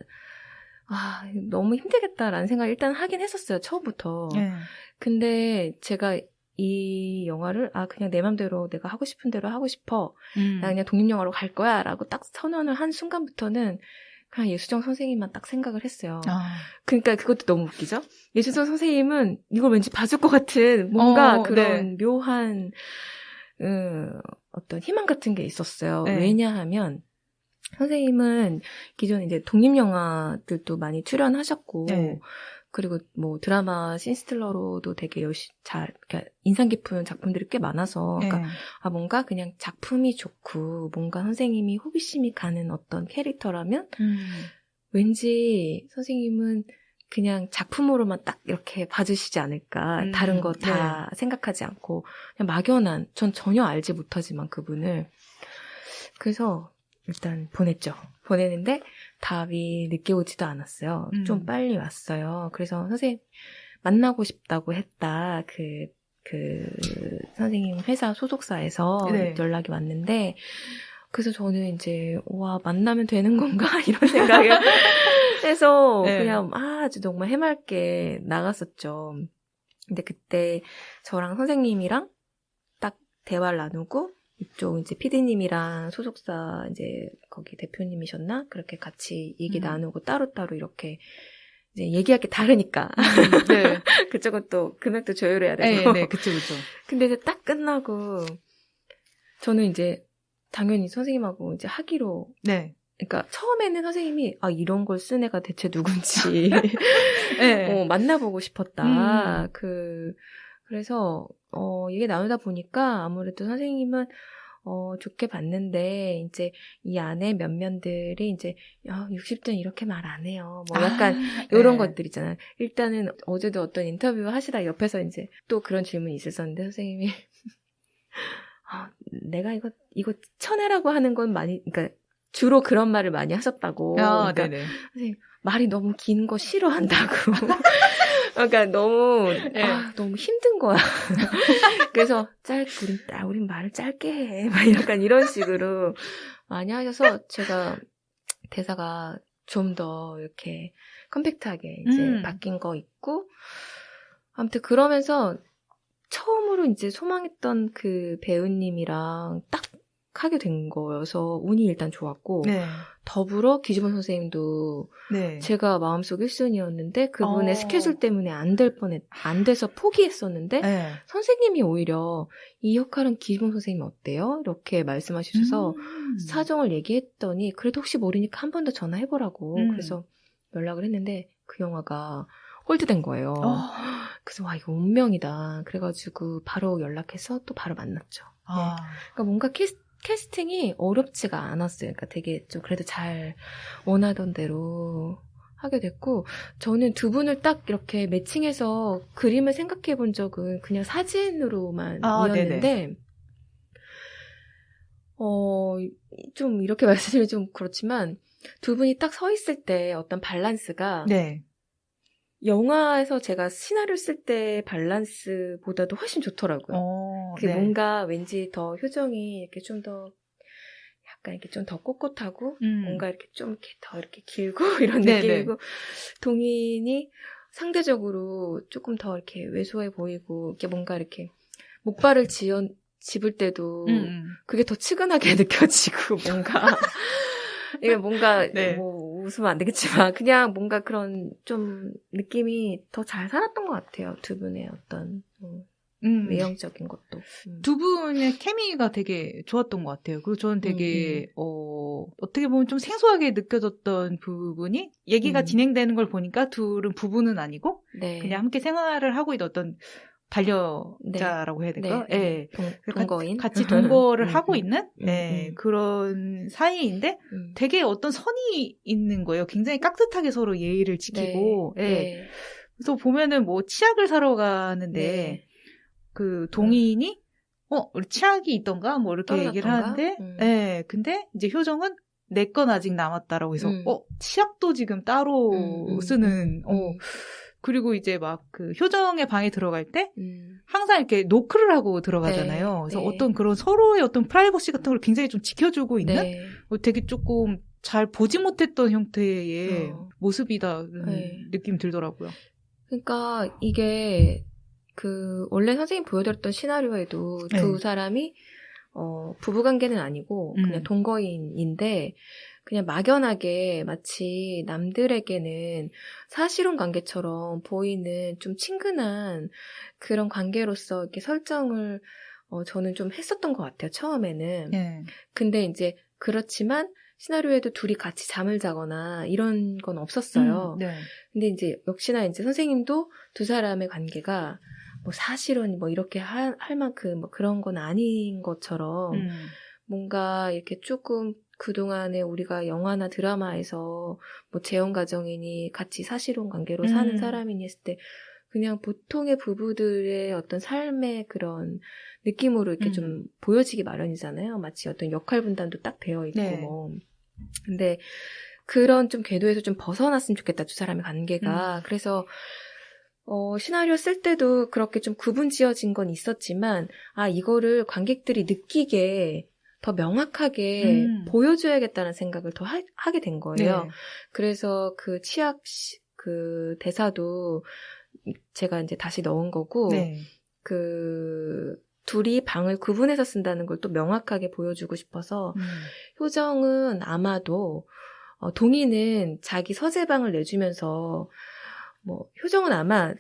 너무 힘들겠다라는 생각을 일단 하긴 했었어요, 처음부터. 근데 제가 이 영화를, 그냥 내 맘대로 내가 하고 싶은 대로 하고 싶어. 나 그냥 독립영화로 갈 거야. 라고 딱 선언을 한 순간부터는 그냥 예수정 선생님만 딱 생각을 했어요. 그러니까 그것도 너무 웃기죠? 예수정 선생님은 이걸 왠지 봐줄 것 같은 뭔가 그런 묘한, 어떤 희망 같은 게 있었어요. 왜냐하면 선생님은 기존에 이제 독립영화들도 많이 출연하셨고, 그리고 드라마 신스틸러로도 되게 그러니까 인상 깊은 작품들이 꽤 많아서, 그러니까 뭔가 그냥 작품이 좋고, 뭔가 선생님이 호기심이 가는 어떤 캐릭터라면, 왠지 선생님은 그냥 작품으로만 딱 이렇게 봐주시지 않을까. 다른 거 다 생각하지 않고 그냥 막연한, 전 전혀 알지 못하지만 그분을. 그래서 일단 보냈는데 답이 늦게 오지도 않았어요. 좀 빨리 왔어요. 그래서 선생님 만나고 싶다고 했다. 선생님 회사 소속사에서 연락이 왔는데, 그래서 저는 이제 만나면 되는 건가 이런 생각을 해서 그냥 아주 정말 해맑게 나갔었죠. 근데 그때 저랑 선생님이랑 딱 대화를 나누고, 이쪽 이제 PD님이랑 소속사 이제 거기 대표님이셨나? 그렇게 같이 얘기 나누고 따로따로 이렇게 이제 얘기할 게 다르니까. 그쪽은 또 금액도 조율해야 되고. 그쵸. 근데 이제 딱 끝나고 저는 이제 당연히 선생님하고 이제 하기로. 그러니까 처음에는 선생님이 이런 걸 쓴 애가 대체 누군지 만나보고 싶었다. 그래서 얘기 나누다 보니까 아무래도 선생님은 좋게 봤는데, 이제 이 안에 면면들이 이제 60대는 이렇게 말 안 해요. 약간 이런 것들 있잖아요. 일단은 어제도 어떤 인터뷰 하시다 옆에서 이제 또 그런 질문이 있었는데 선생님이 내가 이거 쳐내라고 하는 건 그러니까 주로 그런 말을 많이 하셨다고. 그러니까 선생님 말이 너무 긴 거 싫어한다고. 그러니까 너무 힘든 거야. 그래서 우린 말을 짧게 해. 막 약간 이런 식으로 많이 하셔서 제가 대사가 좀 더 이렇게 컴팩트하게 이제 바뀐 거 있고, 아무튼 그러면서 처음으로 이제 소망했던 그 배우님이랑 딱 하게 된 거여서 운이 일단 좋았고, 네. 더불어 기주범 선생님도 네. 제가 마음속 1순위였는데 그분의 스케줄 때문에 안 돼서 포기했었는데 네. 선생님이 오히려 이 역할은 기주범 선생님 어때요? 이렇게 말씀하셔서 사정을 얘기했더니 그래도 혹시 모르니까 한 번 더 전화해보라고 그래서 연락을 했는데 그 영화가 홀드된 거예요. 그래서 와 이거 운명이다. 그래가지고 바로 연락해서 또 바로 만났죠. 네. 그러니까 뭔가 캐스팅이 어렵지가 않았어요. 그러니까 되게 좀 그래도 잘 원하던 대로 하게 됐고, 저는 두 분을 딱 이렇게 매칭해서 그림을 생각해 본 적은 그냥 사진으로만 이었는데, 좀 이렇게 말씀드리면 좀 그렇지만, 두 분이 딱 서 있을 때 어떤 밸런스가, 네. 영화에서 제가 시나리오 쓸 때 밸런스보다도 훨씬 좋더라고요. 네. 뭔가 왠지 더 효정이 이렇게 좀 더 약간 이렇게 좀 더 꼿꼿하고 뭔가 이렇게 좀 이렇게 더 이렇게 길고 이런 느낌이고 동인이 상대적으로 조금 더 이렇게 왜소해 보이고 이렇게 뭔가 이렇게 목발을 집을 때도 그게 더 치근하게 느껴지고 뭔가 이게 뭔가 뭐 웃으면 안 되겠지만 그냥 뭔가 그런 좀 느낌이 더 잘 살았던 것 같아요. 두 분의 어떤 외형적인 것도. 두 분의 케미가 되게 좋았던 것 같아요. 그리고 저는 되게 어떻게 보면 좀 생소하게 느껴졌던 부분이 얘기가 진행되는 걸 보니까 둘은 부부는 아니고 그냥 함께 생활을 하고 있는 어떤 반려자라고 해야 될까? 네. 동거인. 같이 동거를 하고 있는 그런 사이인데 되게 어떤 선이 있는 거예요. 굉장히 깍듯하게 서로 예의를 지키고. 그래서 보면은 뭐 치약을 사러 가는데 그 동인이 우리 치약이 있던가 뭐 이렇게 얘기를 하는데 근데 이제 효정은 내 건 아직 남았다라고 해서 치약도 지금 따로 쓰는 그리고 이제 막 그 효정의 방에 들어갈 때 항상 이렇게 노크를 하고 들어가잖아요. 그래서 어떤 그런 서로의 어떤 프라이버시 같은 걸 굉장히 좀 지켜주고 있는 되게 조금 잘 보지 못했던 형태의 모습이다라는 느낌이 들더라고요. 그러니까 이게 그 원래 선생님 보여드렸던 시나리오에도 두 사람이 부부관계는 아니고 그냥 동거인인데 그냥 막연하게 마치 남들에게는 사실혼 관계처럼 보이는 좀 친근한 그런 관계로서 이렇게 설정을 저는 좀 했었던 것 같아요. 처음에는. 근데 이제 그렇지만 시나리오에도 둘이 같이 잠을 자거나 이런 건 없었어요. 근데 이제 역시나 이제 선생님도 두 사람의 관계가 뭐 사실은 뭐 이렇게 할 만큼 뭐 그런 건 아닌 것처럼 뭔가 이렇게 조금 그동안에 우리가 영화나 드라마에서 뭐 재혼가정이니 같이 사실혼 관계로 사는 사람이니 했을 때 그냥 보통의 부부들의 어떤 삶의 그런 느낌으로 이렇게 좀 보여지기 마련이잖아요. 마치 어떤 역할 분담도 딱 되어 있고 뭐. 근데 그런 좀 궤도에서 좀 벗어났으면 좋겠다, 두 사람의 관계가. 그래서 시나리오 쓸 때도 그렇게 좀 구분 지어진 건 있었지만, 이거를 관객들이 느끼게 더 명확하게 보여줘야겠다는 생각을 더 하게 된 거예요. 그래서 그 치약, 그 대사도 제가 이제 다시 넣은 거고, 둘이 방을 구분해서 쓴다는 걸 또 명확하게 보여주고 싶어서, 효정은 아마도, 동희는 자기 서재방을 내주면서, 뭐, 효정은 아마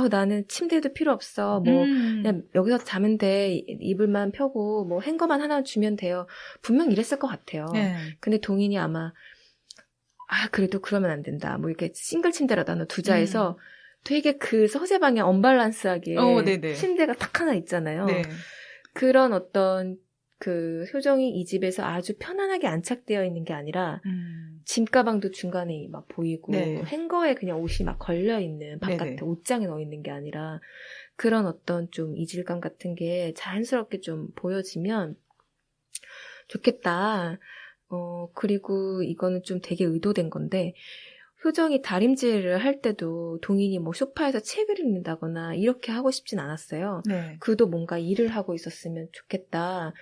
나는 침대도 필요 없어. 뭐, 그냥 여기서 자면 돼. 이불만 펴고, 뭐, 행거만 하나 주면 돼요. 분명 이랬을 것 같아요. 근데 동인이 아마, 그래도 그러면 안 된다. 뭐, 이렇게 싱글 침대라도 하나 두자 해서 되게 그 서재방에 언밸런스하게 침대가 딱 하나 있잖아요. 그런 어떤 그 효정이 이 집에서 아주 편안하게 안착되어 있는 게 아니라 짐가방도 중간에 막 보이고 행거에 그냥 옷이 막 걸려있는 바깥에 옷장에 넣어있는 게 아니라 그런 어떤 좀 이질감 같은 게 자연스럽게 좀 보여지면 좋겠다. 그리고 이거는 좀 되게 의도된 건데 효정이 다림질을 할 때도 동인이 뭐 소파에서 책을 읽는다거나 이렇게 하고 싶진 않았어요. 그도 뭔가 일을 하고 있었으면 좋겠다.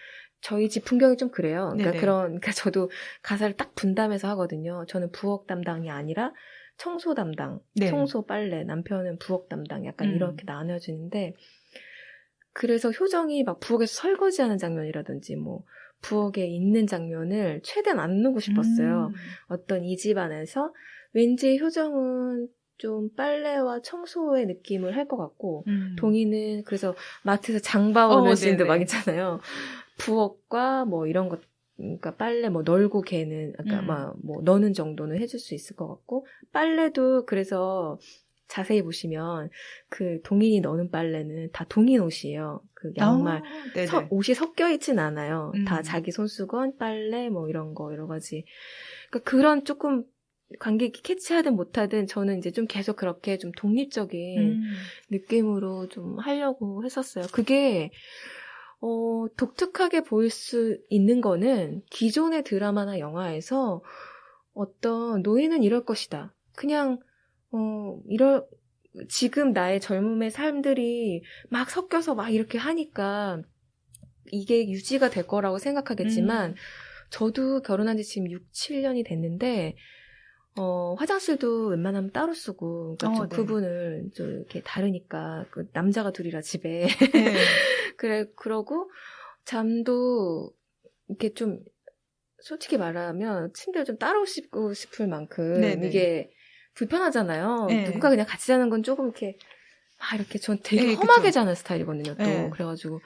저희 집 풍경이 좀 그래요. 그러니까 네네. 그러니까 저도 가사를 딱 분담해서 하거든요. 저는 부엌 담당이 아니라 청소 담당, 네. 청소 빨래, 남편은 부엌 담당, 약간 이렇게 나눠지는데, 그래서 효정이 막 부엌에서 설거지하는 장면이라든지 뭐 부엌에 있는 장면을 최대한 안 넣고 싶었어요. 어떤 이 집안에서 왠지 효정은 좀 빨래와 청소의 느낌을 할 것 같고 동희는 그래서 마트에서 장 봐오는 씬도 막 있잖아요. 부엌과 뭐 이런 것, 그러니까 빨래 뭐 널고 개는, 그러니까 막 뭐 넣는 정도는 해줄 수 있을 것 같고, 빨래도 그래서 자세히 보시면 그 동인이 넣는 빨래는 다 동인 옷이에요. 그 양말 옷이 섞여 있진 않아요. 다 자기 손수건, 빨래 뭐 이런 거 여러 가지. 그러니까 그런 조금 관객이 캐치하든 못하든 저는 이제 좀 계속 그렇게 좀 독립적인 느낌으로 좀 하려고 했었어요. 그게 독특하게 보일 수 있는 거는 기존의 드라마나 영화에서 어떤 노인은 이럴 것이다. 그냥 지금 나의 젊음의 삶들이 막 섞여서 막 이렇게 하니까 이게 유지가 될 거라고 생각하겠지만 저도 결혼한 지 지금 6, 7년이 됐는데 화장실도 웬만하면 따로 쓰고, 그러니까 좀 구분을 좀 이렇게 다르니까, 그 남자가 둘이라 집에. 네. 그러고, 잠도, 이렇게 좀, 솔직히 말하면, 침대를 좀 따로 씻고 싶을 만큼, 네네. 이게 불편하잖아요. 네. 누군가 그냥 같이 자는 건 조금 이렇게, 이렇게 전 되게 험하게 자는 스타일이거든요, 또. 네. 그래가지고.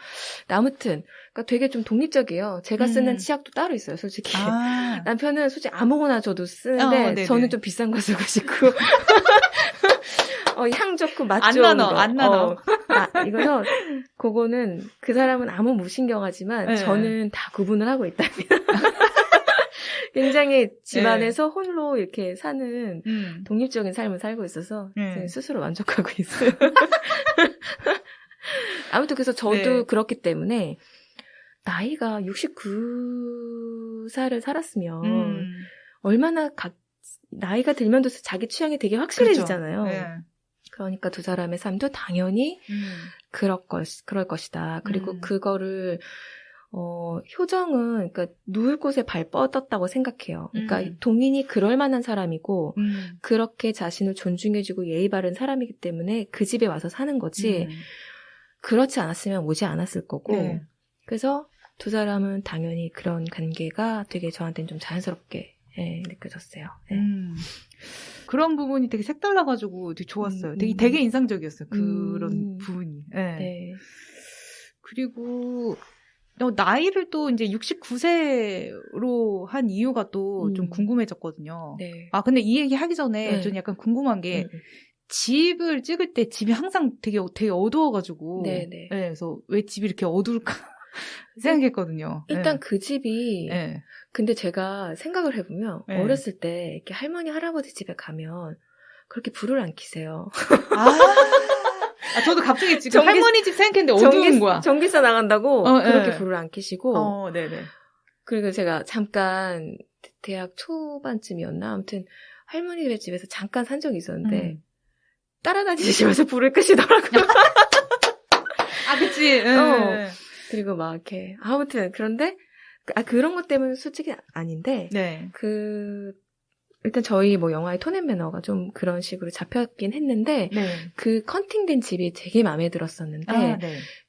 아무튼, 그러니까 되게 좀 독립적이에요. 제가 쓰는 치약도 따로 있어요, 솔직히. 남편은 솔직히 아무거나 저도 쓰는데, 저는 좀 비싼 거 쓰고 싶고. 향 좋고 맛 좋은 거. 안 나눠. 이거는, 그거는, 그 사람은 아무 무신경하지만, 네. 저는 다 구분을 하고 있답니다. 굉장히 집안에서 네. 홀로 이렇게 사는 독립적인 삶을 살고 있어서 스스로 만족하고 있어요. 아무튼 그래서 저도 네. 그렇기 때문에 나이가 69살을 살았으면 얼마나 나이가 들면 자기 취향이 되게 확실해지잖아요. 그렇죠. 네. 그러니까 두 사람의 삶도 당연히 그럴 것이다. 그리고 그거를 효정은, 그러니까, 누울 곳에 발 뻗었다고 생각해요. 그러니까, 동인이 그럴 만한 사람이고, 그렇게 자신을 존중해주고 예의 바른 사람이기 때문에 그 집에 와서 사는 거지, 그렇지 않았으면 오지 않았을 거고, 네. 그래서 두 사람은 당연히 그런 관계가 되게 저한테는 좀 자연스럽게, 느껴졌어요. 네. 그런 부분이 되게 색달라가지고 되게 좋았어요. 되게 인상적이었어요. 그런 부분이. 네. 네. 그리고, 나이를 또 이제 69세로 한 이유가 또 좀 궁금해졌거든요. 네. 근데 이 얘기 하기 전에 네. 좀 약간 궁금한 게 집을 찍을 때 집이 항상 되게 어두워가지고 네, 그래서 왜 집이 이렇게 어두울까 생각했거든요. 일단 그 집이 근데 제가 생각을 해보면 어렸을 때 이렇게 할머니 할아버지 집에 가면 그렇게 불을 안 켜세요. 저도 갑자기 지금 할머니 집 생각했는데 어두운 거야. 전기세 나간다고 그렇게 불을 안 켜시고. 네네. 그리고 제가 잠깐 대학 초반쯤이었나? 아무튼 할머니 집에서 잠깐 산 적이 있었는데 따라다니시면서 불을 끄시더라고요. 그치. 그리고 막 이렇게 아무튼 그런데 그런 것 때문에 솔직히 아닌데 네. 일단 저희 뭐 영화의 톤 앤 매너가 좀 그런 식으로 잡혔긴 했는데 그 컨팅된 집이 되게 마음에 들었었는데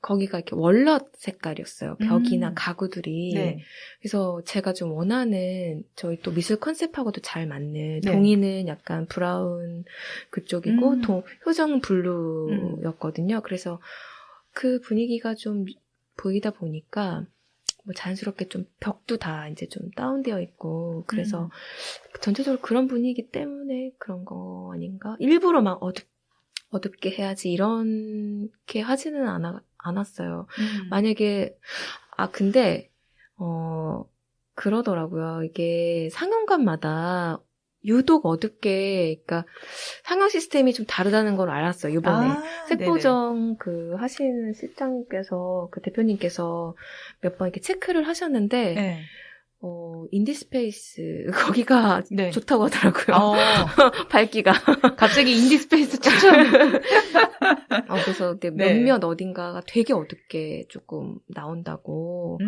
거기가 이렇게 월넛 색깔이었어요. 벽이나 가구들이. 그래서 제가 좀 원하는 저희 또 미술 컨셉하고도 잘 맞는 동이는 약간 브라운 그쪽이고 효정은 블루였거든요. 그래서 그 분위기가 좀 보이다 보니까 뭐 자연스럽게 좀 벽도 다 이제 좀 다운되어 있고 그래서 전체적으로 그런 분위기 때문에 그런 거 아닌가? 일부러 막 어둡게 해야지 이렇게 하지는 않았어요. 만약에 근데 그러더라고요. 이게 상영관마다 유독 어둡게, 그러니까 상영 시스템이 좀 다르다는 걸 알았어요, 이번에. 색보정 하시는 실장님께서, 대표님께서 몇 번 이렇게 체크를 하셨는데, 인디스페이스, 거기가 좋다고 하더라고요. 밝기가. 갑자기 인디스페이스 추천. 그래서 몇몇 어딘가가 되게 어둡게 조금 나온다고.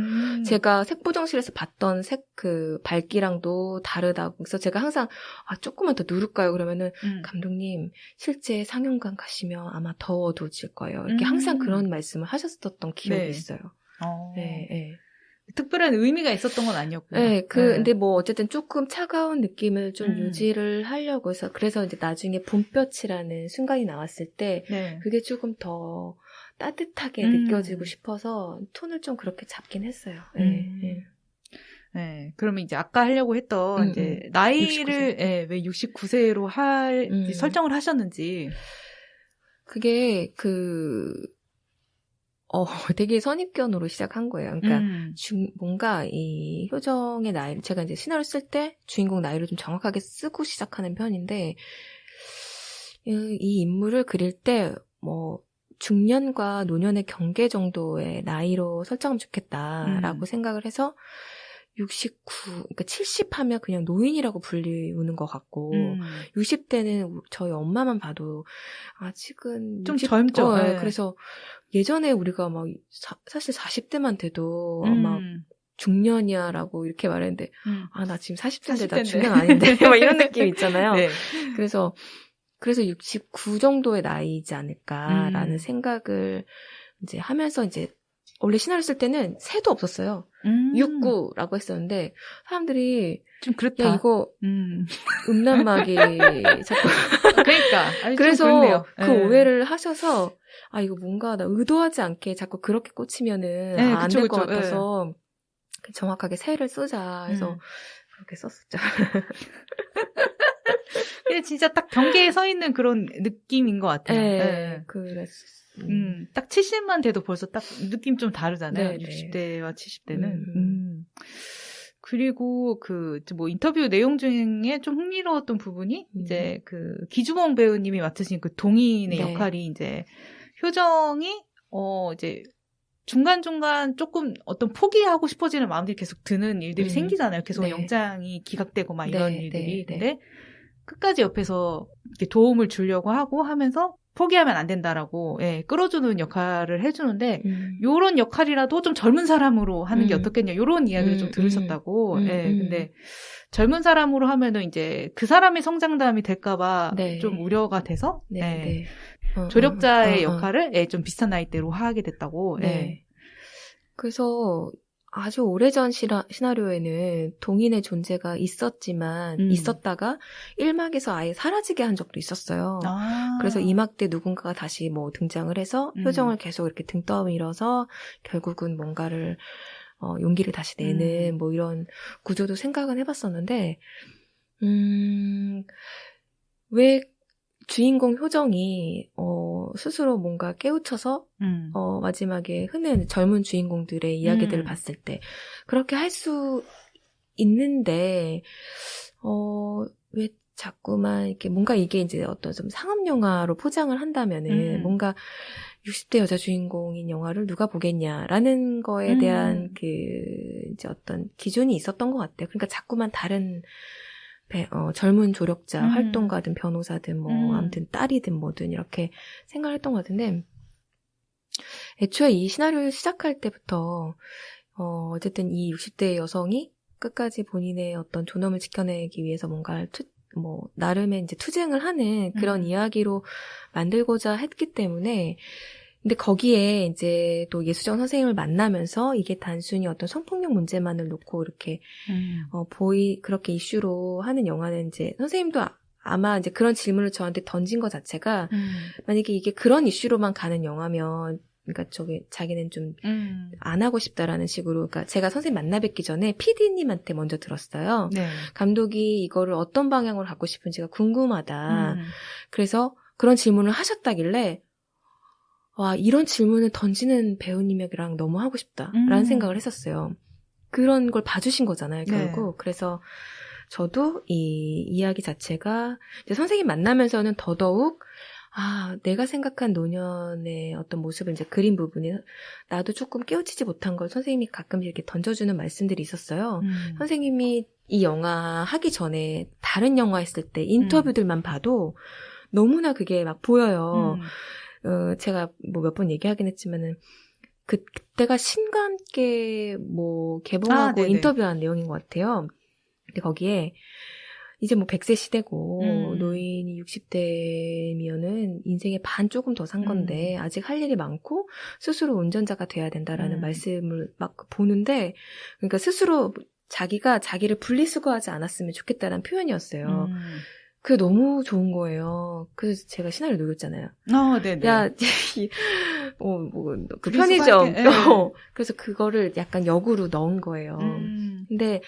제가 색보정실에서 봤던 그 밝기랑도 다르다고. 그래서 제가 항상 조금만 더 누를까요? 그러면은 감독님 실제 상영관 가시면 아마 더 어두워질 거예요. 이렇게 항상 그런 말씀을 하셨었던 기억이 있어요. 네. 특별한 의미가 있었던 건 아니었고요. 네, 근데 뭐 어쨌든 조금 차가운 느낌을 좀 유지를 하려고 해서 그래서 이제 나중에 봄볕이라는 순간이 나왔을 때 그게 조금 더 따뜻하게 느껴지고 싶어서 톤을 좀 그렇게 잡긴 했어요. 네, 그러면 이제 아까 하려고 했던 이제 나이를 69세. 왜 69세로 설정을 하셨는지. 그게 되게 선입견으로 시작한 거예요. 그러니까 뭔가 이 효정의 나이, 제가 이제 시나리오 쓸 때 주인공 나이를 좀 정확하게 쓰고 시작하는 편인데 이 인물을 그릴 때 뭐 중년과 노년의 경계 정도의 나이로 설정하면 좋겠다라고 생각을 해서 69, 그러니까 70 하면 그냥 노인이라고 불리우는 것 같고, 60대는 저희 엄마만 봐도 아직은 좀 젊죠. 네. 그래서 예전에 우리가 막 사실 40대만 돼도 막 중년이야라고 이렇게 말했는데, 나 지금 40대인데 나 중년 아닌데 막 이런 느낌 있잖아요. 네. 그래서 69 정도의 나이이지 않을까라는 생각을 이제 하면서 이제 원래 시나리오 쓸 때는 새도 없었어요. 69라고 했었는데 사람들이 좀 그렇다. 야 이거 음란막이 자꾸 그러니까 그래서 그 오해를 하셔서 이거 뭔가 나 의도하지 않게 자꾸 그렇게 꽂히면은 안 될 것 같아서 정확하게 새를 쓰자 해서 그렇게 썼었죠. 근데 진짜 딱 경계에 서 있는 그런 느낌인 것 같아요. 네. 그랬었어요. 딱 70만 돼도 벌써 딱 느낌 좀 다르잖아요. 60대와 70대는. 그리고 뭐 인터뷰 내용 중에 좀 흥미로웠던 부분이 이제 기주몽 배우님이 맡으신 그 동인의 역할이 이제 효정이 이제 중간중간 조금 어떤 포기하고 싶어지는 마음들이 계속 드는 일들이 생기잖아요. 계속 영장이 기각되고 막 이런 일들이. 근데 끝까지 옆에서 이렇게 도움을 주려고 하고 하면서 포기하면 안 된다라고 끌어주는 역할을 해주는데 요런 역할이라도 좀 젊은 사람으로 하는 게 어떻겠냐 요런 이야기를 좀 들으셨다고. 근데 젊은 사람으로 하면은 이제 그 사람의 성장담이 될까봐 좀 우려가 돼서 조력자의 역할을 좀 비슷한 나이대로 하게 됐다고. 그래서 아주 오래전 시나리오에는 동인의 존재가 있었다가 1막에서 아예 사라지게 한 적도 있었어요. 그래서 2막 때 누군가가 다시 뭐 등장을 해서 효정을 계속 이렇게 등 떠밀어서 결국은 뭔가를 용기를 다시 내는 뭐 이런 구조도 생각은 해봤었는데 왜 주인공 효정이 스스로 뭔가 깨우쳐서 마지막에 흔한 젊은 주인공들의 이야기들을 봤을 때 그렇게 할 수 있는데 왜 자꾸만 이렇게 뭔가 이게 이제 어떤 좀 상업 영화로 포장을 한다면은 뭔가 60대 여자 주인공인 영화를 누가 보겠냐라는 거에 대한 이제 어떤 기준이 있었던 것 같아요. 그러니까 자꾸만 다른 젊은 조력자, 활동가든 변호사든 뭐 아무튼 딸이든 뭐든 이렇게 생각을 했던 것 같은데 애초에 이 시나리오를 시작할 때부터 어쨌든 이 60대 여성이 끝까지 본인의 어떤 존엄을 지켜내기 위해서 뭔가 나름의 이제 투쟁을 하는 그런 이야기로 만들고자 했기 때문에 근데 거기에 이제 또 예수정 선생님을 만나면서 이게 단순히 어떤 성폭력 문제만을 놓고 이렇게 그렇게 이슈로 하는 영화는 이제 선생님도 아마 이제 그런 질문을 저한테 던진 것 자체가 만약에 이게 그런 이슈로만 가는 영화면 그러니까 자기는 좀 안 하고 싶다라는 식으로 그러니까 제가 선생님 만나 뵙기 전에 PD님한테 먼저 들었어요. 감독이 이거를 어떤 방향으로 갖고 싶은지가 궁금하다. 그래서 그런 질문을 하셨다길래 와, 이런 질문을 던지는 배우님이랑 너무 하고 싶다라는 생각을 했었어요. 그런 걸 봐주신 거잖아요, 결국. 그래서 저도 이 이야기 자체가 이제 선생님 만나면서는 더더욱 내가 생각한 노년의 어떤 모습을 이제 그린 부분이 나도 조금 깨우치지 못한 걸 선생님이 가끔 이렇게 던져주는 말씀들이 있었어요. 선생님이 이 영화 하기 전에 다른 영화 했을 때 인터뷰들만 봐도 너무나 그게 막 보여요. 제가 뭐 몇 번 얘기하긴 했지만은, 그때가 신과 함께 뭐 개봉하고 인터뷰한 내용인 것 같아요. 근데 거기에 이제 뭐 100세 시대고 노인이 60대면은 인생의 반 조금 더 산 건데 아직 할 일이 많고 스스로 운전자가 돼야 된다라는 말씀을 막 보는데, 그러니까 스스로 자기가 자기를 분리수거하지 않았으면 좋겠다는 표현이었어요. 그게 너무 좋은 거예요. 그래서 제가 신화를 녹였잖아요. 네네. 야, 그 편의점. 그래서 그거를 약간 역으로 넣은 거예요. 근데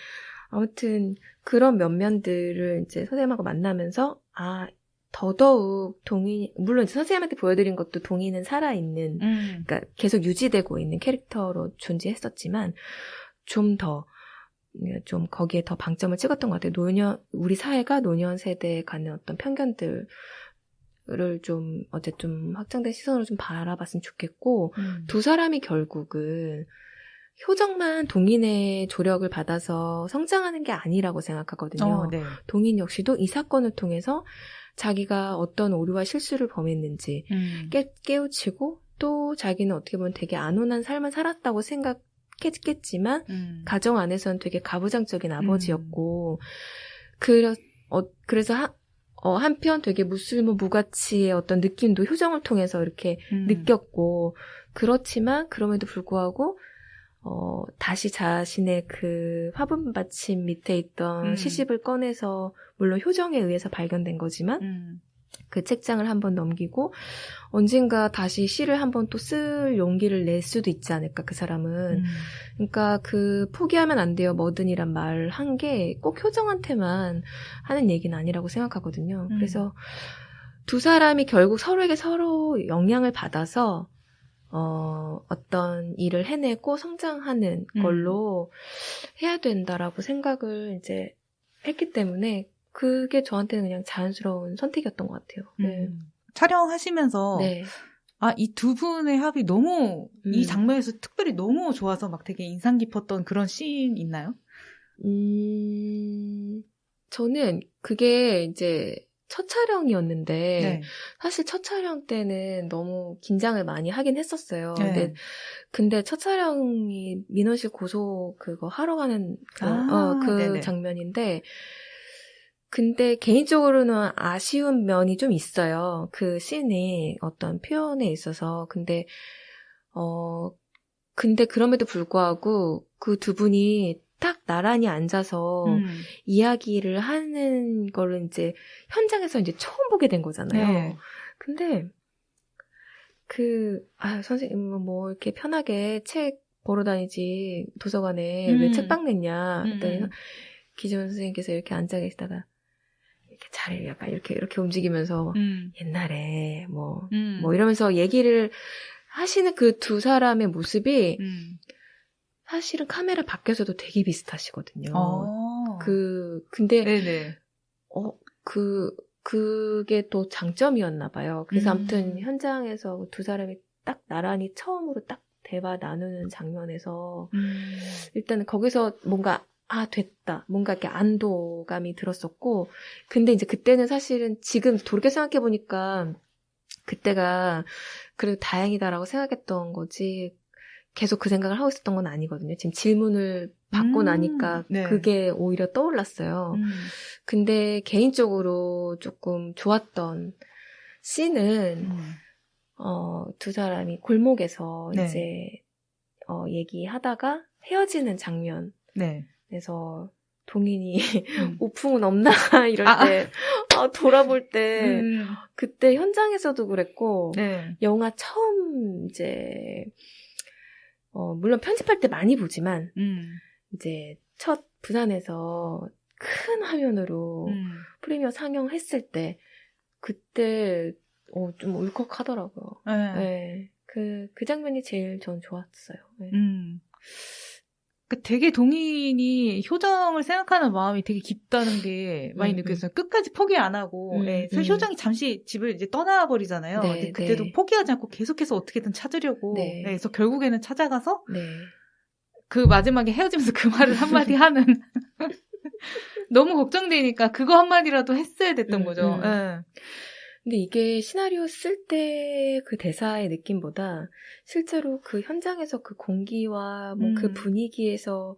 아무튼 그런 면면들을 이제 선생님하고 만나면서, 더더욱 물론 이제 선생님한테 보여드린 것도 동의는 살아있는, 그러니까 계속 유지되고 있는 캐릭터로 존재했었지만, 좀 거기에 더 방점을 찍었던 것 같아요. 우리 사회가 노년 세대에 갖는 어떤 편견들을 좀, 어쨌든 확장된 시선으로 좀 바라봤으면 좋겠고, 두 사람이 결국은 효정만 동인의 조력을 받아서 성장하는 게 아니라고 생각하거든요. 네. 동인 역시도 이 사건을 통해서 자기가 어떤 오류와 실수를 범했는지 깨우치고, 또 자기는 어떻게 보면 되게 안온한 삶을 살았다고 했겠지만 가정 안에서는 되게 가부장적인 아버지였고, 그래서 한편 되게 무가치의 어떤 느낌도 효정을 통해서 이렇게 느꼈고, 그렇지만 그럼에도 불구하고 다시 자신의 그 화분 받침 밑에 있던 시집을 꺼내서, 물론 효정에 의해서 발견된 거지만 그 책장을 한번 넘기고 언젠가 다시 시를 한번 또 쓸 용기를 낼 수도 있지 않을까, 그 사람은. 그러니까 그 포기하면 안 돼요, 뭐든이란 말 한 게 꼭 효정한테만 하는 얘기는 아니라고 생각하거든요. 그래서 두 사람이 결국 서로에게 서로 영향을 받아서 어떤 일을 해내고 성장하는 걸로 해야 된다라고 생각을 이제 했기 때문에 그게 저한테는 그냥 자연스러운 선택이었던 것 같아요. 네. 촬영하시면서 네. 이 두 분의 합이 너무 이 장면에서 특별히 너무 좋아서 막 되게 인상 깊었던 그런 씬 있나요? 저는 그게 이제 첫 촬영이었는데 네. 사실 첫 촬영 때는 너무 긴장을 많이 하긴 했었어요. 네. 근데 첫 촬영이 민원실 고소 그거 하러 가는 그 장면인데, 근데 개인적으로는 아쉬운 면이 좀 있어요. 그 씬이 어떤 표현에 있어서. 근데 그럼에도 불구하고 그 두 분이 딱 나란히 앉아서 이야기를 하는 거를 이제 현장에서 이제 처음 보게 된 거잖아요. 네. 근데 선생님 뭐 이렇게 편하게 책 보러 다니지 도서관에 왜 책방 냈냐 그랬더니 기재원 선생님께서 이렇게 앉아 계시다가 이렇게 자리를 약간 이렇게 움직이면서 옛날에 뭐 이러면서 얘기를 하시는 그 두 사람의 모습이 사실은 카메라 밖에서도 되게 비슷하시거든요. 근데 네네. 그게 또 장점이었나 봐요. 그래서 아무튼 현장에서 두 사람이 딱 나란히 처음으로 딱 대화 나누는 장면에서 일단은 거기서 뭔가 됐다. 뭔가 이렇게 안도감이 들었었고, 근데 이제 그때는 사실은 지금 돌이켜 생각해보니까 그때가 그래도 다행이다라고 생각했던 거지, 계속 그 생각을 하고 있었던 건 아니거든요. 지금 질문을 받고 나니까 그게 오히려 떠올랐어요. 근데 개인적으로 조금 좋았던 씬은, 두 사람이 골목에서 이제, 얘기하다가 헤어지는 장면. 네. 그래서 동인이 우풍은 없나 이럴 때 돌아볼 때 그때 현장에서도 그랬고 영화 처음 이제 물론 편집할 때 많이 보지만 이제 첫 부산에서 큰 화면으로 프리미어 상영했을 때 그때 좀 울컥하더라고요. 네. 그 장면이 제일 전 좋았어요. 네. 되게 동인이 효정을 생각하는 마음이 되게 깊다는 게 많이 느껴졌어요. 끝까지 포기 안 하고, 효정이 잠시 집을 이제 떠나버리잖아요. 근데 그때도 포기하지 않고 계속해서 어떻게든 찾으려고. 그래서 결국에는 찾아가서, 그 마지막에 헤어지면서 그 말을 한마디 하는. 너무 걱정되니까 그거 한마디라도 했어야 됐던 거죠. 근데 이게 시나리오 쓸 때 그 대사의 느낌보다 실제로 그 현장에서 그 공기와 뭐 그 분위기에서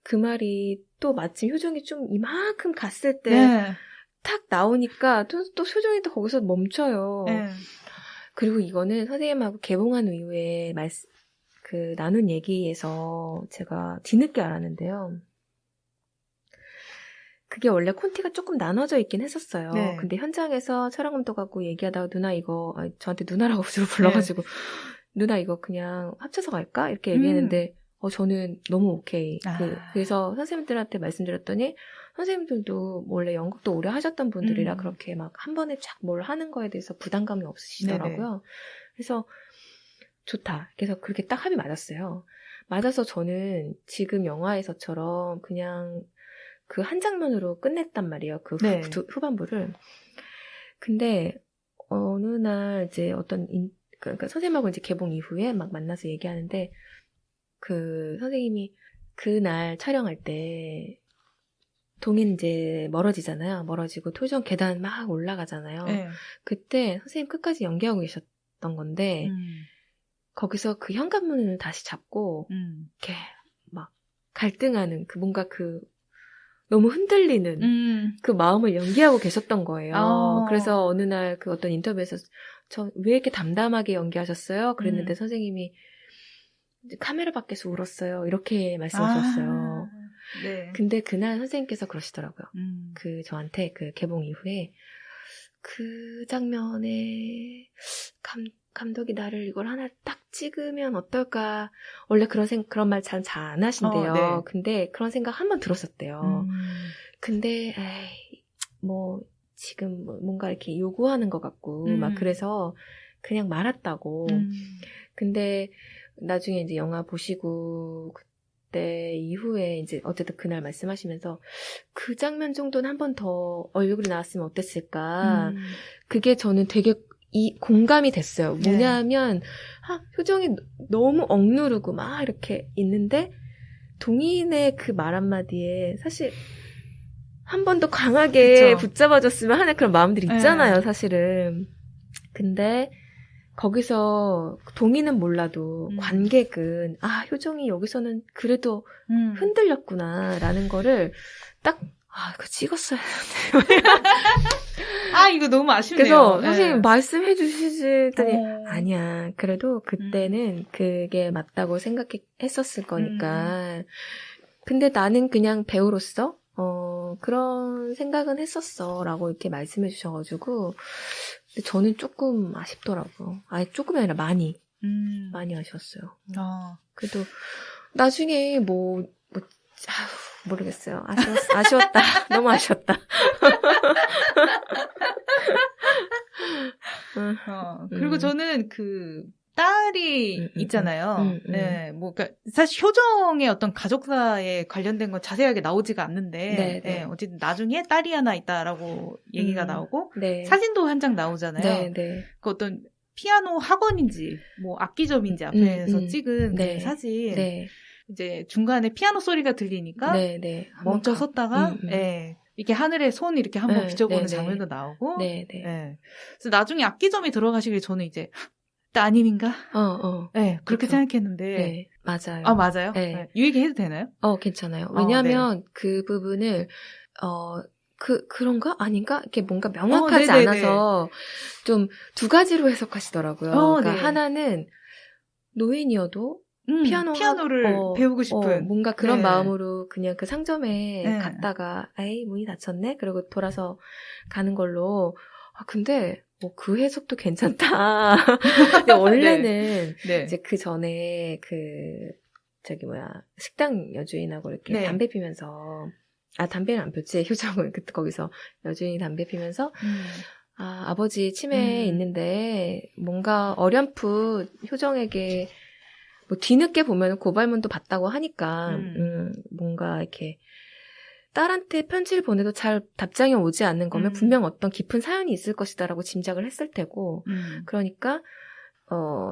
그 말이 또 마침 효정이 좀 이만큼 갔을 때 탁 나오니까 또 효정이 또 거기서 멈춰요. 그리고 이거는 선생님하고 개봉한 이후에 나눈 얘기에서 제가 뒤늦게 알았는데요. 그게 원래 콘티가 조금 나눠져 있긴 했었어요. 네. 근데 현장에서 촬영 감독하고 얘기하다가 누나 이거 저한테 누나라고 불러가지고 누나 이거 그냥 합쳐서 갈까? 이렇게 얘기했는데 저는 너무 오케이. 그래서 선생님들한테 말씀드렸더니 선생님들도 원래 연극도 오래 하셨던 분들이라 그렇게 막 한 번에 쫙 뭘 하는 거에 대해서 부담감이 없으시더라고요. 네네. 그래서 좋다. 그래서 그렇게 딱 합이 맞았어요. 맞아서 저는 지금 영화에서처럼 그냥 그 한 장면으로 끝냈단 말이에요. 그 후반부를. 근데 어느 날 이제 그러니까 선생님하고 이제 개봉 이후에 막 만나서 얘기하는데 그 선생님이 그날 촬영할 때 동인 이제 멀어지잖아요. 멀어지고 토정 계단 막 올라가잖아요. 네. 그때 선생님 끝까지 연기하고 계셨던 건데 거기서 그 현관문을 다시 잡고 이렇게 막 갈등하는 그 뭔가 그 너무 흔들리는 그 마음을 연기하고 계셨던 거예요. 그래서 어느 날 그 어떤 인터뷰에서 저 왜 이렇게 담담하게 연기하셨어요? 그랬는데 선생님이 카메라 밖에서 울었어요. 이렇게 말씀하셨어요. 네. 근데 그날 선생님께서 그러시더라고요. 그 저한테 그 개봉 이후에 그 장면에 감독이 나를 이걸 하나 딱 찍으면 어떨까. 원래 그런 말 잘 안 하신대요. 네. 근데 그런 생각 한 번 들었었대요. 근데 뭐 지금 뭔가 이렇게 요구하는 것 같고 막 그래서 그냥 말았다고. 근데 나중에 이제 영화 보시고 그때 이후에 이제 어쨌든 그날 말씀하시면서 그 장면 정도는 한 번 더 얼굴이 나왔으면 어땠을까. 그게 저는 되게 공감이 됐어요. 뭐냐면 효정이 너무 억누르고 막 이렇게 있는데 동인의 그 말 한마디에 사실 한 번 더 강하게 그쵸. 붙잡아줬으면 하는 그런 마음들이 있잖아요. 사실은. 근데 거기서 동인은 몰라도 관객은 효정이 여기서는 그래도 흔들렸구나라는 거를 딱 그거 찍었어야 되는데. 이거 너무 아쉽네요. 그래서 선생님 말씀해 주시지 했더니 아니야. 그래도 그때는 그게 맞다고 생각했었을 거니까. 근데 나는 그냥 배우로서 그런 생각은 했었어 라고 이렇게 말씀해 주셔가지고 근데 저는 조금 아쉽더라고요. 조금이 아니라 많이 아쉬웠어요. 그래도 나중에 모르겠어요. 아쉬웠다. 너무 아쉬웠다. 그리고 저는 그 딸이 있잖아요. 네, 그러니까 사실 효정의 어떤 가족사에 관련된 건 자세하게 나오지가 않는데, 네, 어쨌든 나중에 딸이 하나 있다라고 얘기가 나오고, 사진도 한 장 나오잖아요. 그 어떤 피아노 학원인지, 악기점인지 앞에서 찍은 그 사진. 이제 중간에 피아노 소리가 들리니까 멈춰 섰다가 이렇게 하늘에 손 이렇게 한번 비춰보는 장면도 나오고 그래서 나중에 악기점이 들어가시길 저는 이제 따님인가? 네, 그렇게 생각했는데 맞아요. 맞아요? 네. 이 얘기 해도 되나요? 괜찮아요. 왜냐하면 그 부분을 그런가? 아닌가? 이렇게 뭔가 명확하지 않아서 좀 두 가지로 해석하시더라고요. 그러니까 하나는 노인이어도 피아노를 배우고 싶은 뭔가 그런 마음으로 그냥 그 상점에 갔다가 문이 닫혔네? 그리고 돌아서 가는 걸로 근데 그 해석도 괜찮다. 근데 원래는 이제 그 전에 식당 여주인하고 이렇게 담배 피면서 담배는 안 폈지. 효정은 그때 거기서 여주인이 담배 피면서 아버지 치매에 있는데 뭔가 어렴풋 효정에게 뒤늦게 보면 고발문도 받다고 하니까, 뭔가 이렇게, 딸한테 편지를 보내도 잘 답장이 오지 않는 거면 분명 어떤 깊은 사연이 있을 것이다라고 짐작을 했을 테고, 그러니까,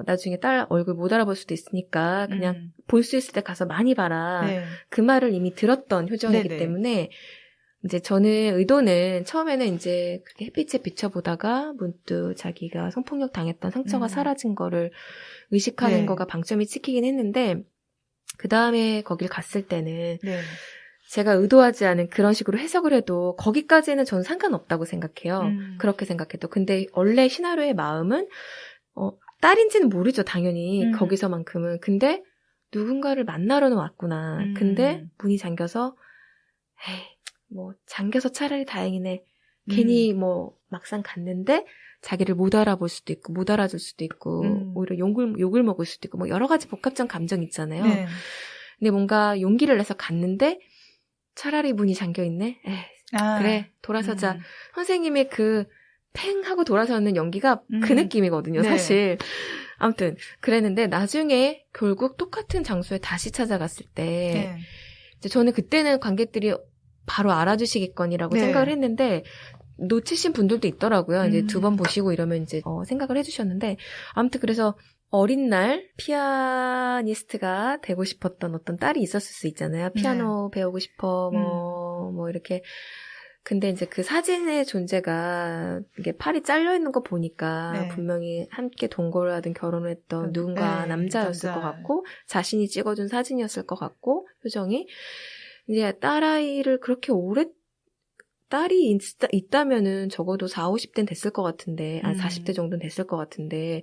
나중에 딸 얼굴 못 알아볼 수도 있으니까, 그냥 볼 수 있을 때 가서 많이 봐라. 그 말을 이미 들었던 효정이기 때문에, 이제 저는 의도는 처음에는 이제 그렇게 햇빛에 비춰보다가 문득 자기가 성폭력 당했던 상처가 사라진 거를 의식하는 네. 거가 방점이 찍히긴 했는데 그 다음에 거길 갔을 때는 네. 제가 의도하지 않은 그런 식으로 해석을 해도 거기까지는 저는 상관없다고 생각해요. 그렇게 생각해도. 근데 원래 시나리오의 마음은 딸인지는 모르죠, 당연히. 거기서만큼은. 근데 누군가를 만나러는 왔구나. 근데 문이 잠겨서 에이, 뭐 잠겨서 차라리 다행이네. 괜히 뭐 막상 갔는데 자기를 못 알아볼 수도 있고 못 알아줄 수도 있고 오히려 욕을 먹을 수도 있고 뭐 여러 가지 복합적 감정 있잖아요. 네. 근데 뭔가 용기를 내서 갔는데 차라리 문이 잠겨있네. 그래 돌아서자. 선생님의 그 팽 하고 돌아서는 연기가 그 느낌이거든요. 네. 사실. 아무튼 그랬는데 나중에 결국 똑같은 장소에 다시 찾아갔을 때 네. 이제 저는 그때는 관객들이 바로 알아주시겠거니라고 네. 생각을 했는데 놓치신 분들도 있더라고요. 이제 2번 보시고 이러면 이제 생각을 해주셨는데 아무튼 그래서 어린 날 피아니스트가 되고 싶었던 어떤 딸이 있었을 수 있잖아요. 피아노 배우고 싶어 뭐 이렇게. 근데 이제 그 사진의 존재가 이게 팔이 잘려 있는 거 보니까 네. 분명히 함께 동거를 하든 결혼을 했던 누군가 남자였을 것 같고 자신이 찍어준 사진이었을 것 같고 표정이 이제 딸아이를 그렇게 오래 딸이 있다면은 적어도 40, 50대는 됐을 것 같은데 40대 정도는 됐을 것 같은데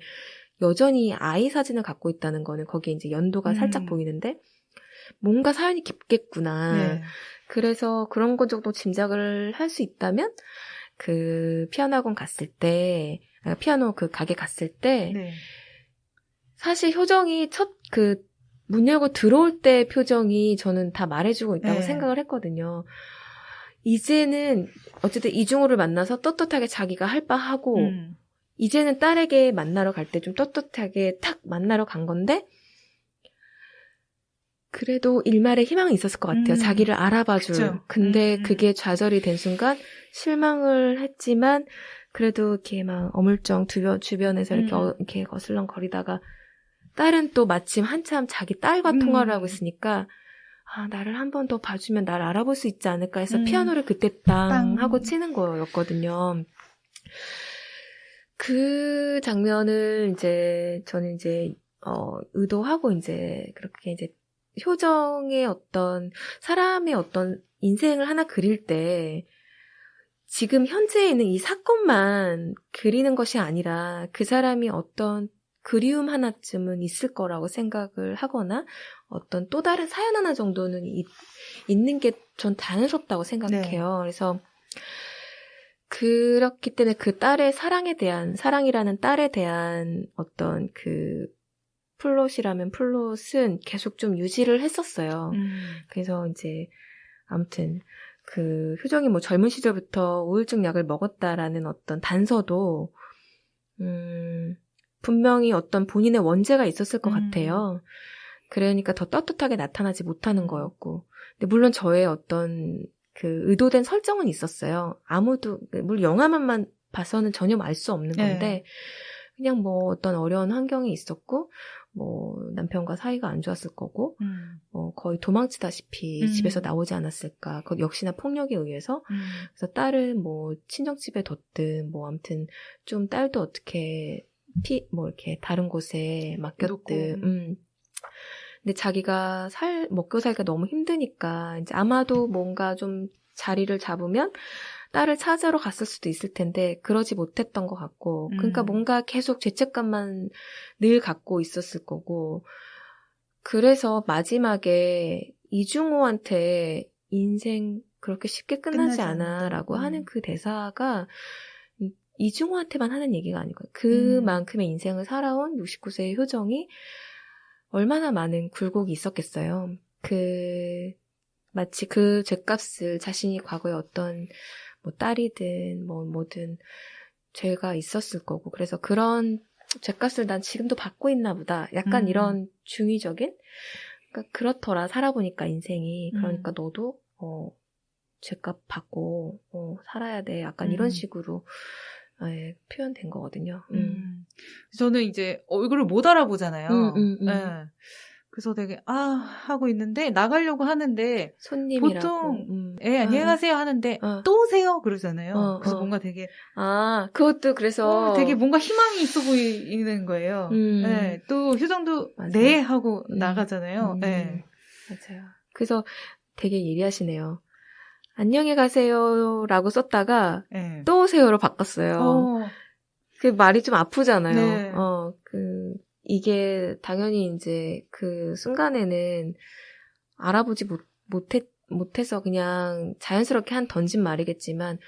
여전히 아이 사진을 갖고 있다는 거는 거기에 이제 연도가 살짝 보이는데 뭔가 사연이 깊겠구나. 네. 그래서 그런 것 정도 짐작을 할 수 있다면 그 피아노 학원 갔을 때 피아노 그 가게 갔을 때 네. 사실 효정이 첫 그 문 열고 들어올 때 표정이 저는 다 말해주고 있다고 네. 생각을 했거든요. 이제는 어쨌든 이중호를 만나서 떳떳하게 자기가 할 바 하고 이제는 딸에게 만나러 갈 때 좀 떳떳하게 탁 만나러 간 건데 그래도 일말의 희망이 있었을 것 같아요. 자기를 알아봐줄. 그쵸. 근데 그게 좌절이 된 순간 실망을 했지만 그래도 이렇게 막 어물쩡 주변에서 이렇게 거슬렁거리다가 딸은 또 마침 한참 자기 딸과 통화를 하고 있으니까 나를 한 번 더 봐주면 날 알아볼 수 있지 않을까 해서 피아노를 그때 땅 하고 치는 거였거든요. 그 장면을 이제 저는 이제 의도하고 이제 그렇게 이제 효정의 어떤 사람의 어떤 인생을 하나 그릴 때 지금 현재에 있는 이 사건만 그리는 것이 아니라 그 사람이 어떤 그리움 하나쯤은 있을 거라고 생각을 하거나 어떤 또 다른 사연 하나 정도는 있는 게 전 당연스럽다고 생각해요. 네. 그래서 그렇기 때문에 그 딸의 사랑이라는 딸에 대한 어떤 그 플롯이라면 플롯은 계속 좀 유지를 했었어요. 그래서 이제 아무튼 그 효정이 뭐 젊은 시절부터 우울증 약을 먹었다라는 어떤 단서도 분명히 어떤 본인의 원죄가 있었을 것 같아요. 그러니까 더 떳떳하게 나타나지 못하는 거였고. 근데 물론 저의 어떤 그 의도된 설정은 있었어요. 아무도 물론 영화만 봐서는 전혀 알 수 없는 건데 그냥 뭐 어떤 어려운 환경이 있었고 뭐 남편과 사이가 안 좋았을 거고 거의 도망치다시피 집에서 나오지 않았을까. 역시나 폭력에 의해서. 그래서 딸을 뭐 친정집에 뒀든 뭐 아무튼 좀 딸도 어떻게 뭐 이렇게 다른 곳에 맡겼든. 근데 자기가 먹고 살기가 너무 힘드니까 이제 아마도 뭔가 좀 자리를 잡으면 딸을 찾으러 갔을 수도 있을 텐데 그러지 못했던 것 같고 그러니까 뭔가 계속 죄책감만 늘 갖고 있었을 거고 그래서 마지막에 이중호한테 인생 그렇게 쉽게 끝나지 않아 라고 하는 그 대사가 이중호한테만 하는 얘기가 아니고 그만큼의 인생을 살아온 69세의 효정이 얼마나 많은 굴곡이 있었겠어요. 마치 그 죄값을 자신이 과거에 어떤 뭐 딸이든 뭐든 죄가 있었을 거고 그래서 그런 죄값을 난 지금도 받고 있나 보다. 약간 이런 중의적인 그러니까 그렇더라 살아보니까 인생이 그러니까 너도 죄값 받고 살아야 돼. 약간 이런 식으로 표현된 거거든요. 저는 이제 얼굴을 못 알아보잖아요. 네. 그래서 되게 하고 있는데 나가려고 하는데 손님이라고. 보통 안녕히 가세요 하는데 또 오세요 그러잖아요. 그래서 뭔가 되게 그것도 그래서 되게 뭔가 희망이 있어 보이는 거예요. 네, 또 효정도 맞아요. 네 하고 나가잖아요. 네. 맞아요. 그래서 되게 예리하시네요. 안녕히 가세요라고 썼다가 네. 또 오세요로 바꿨어요. 그 말이 좀 아프잖아요. 네. 이게 당연히 이제 그 순간에는 알아보지 못해서 그냥 자연스럽게 던진 말이겠지만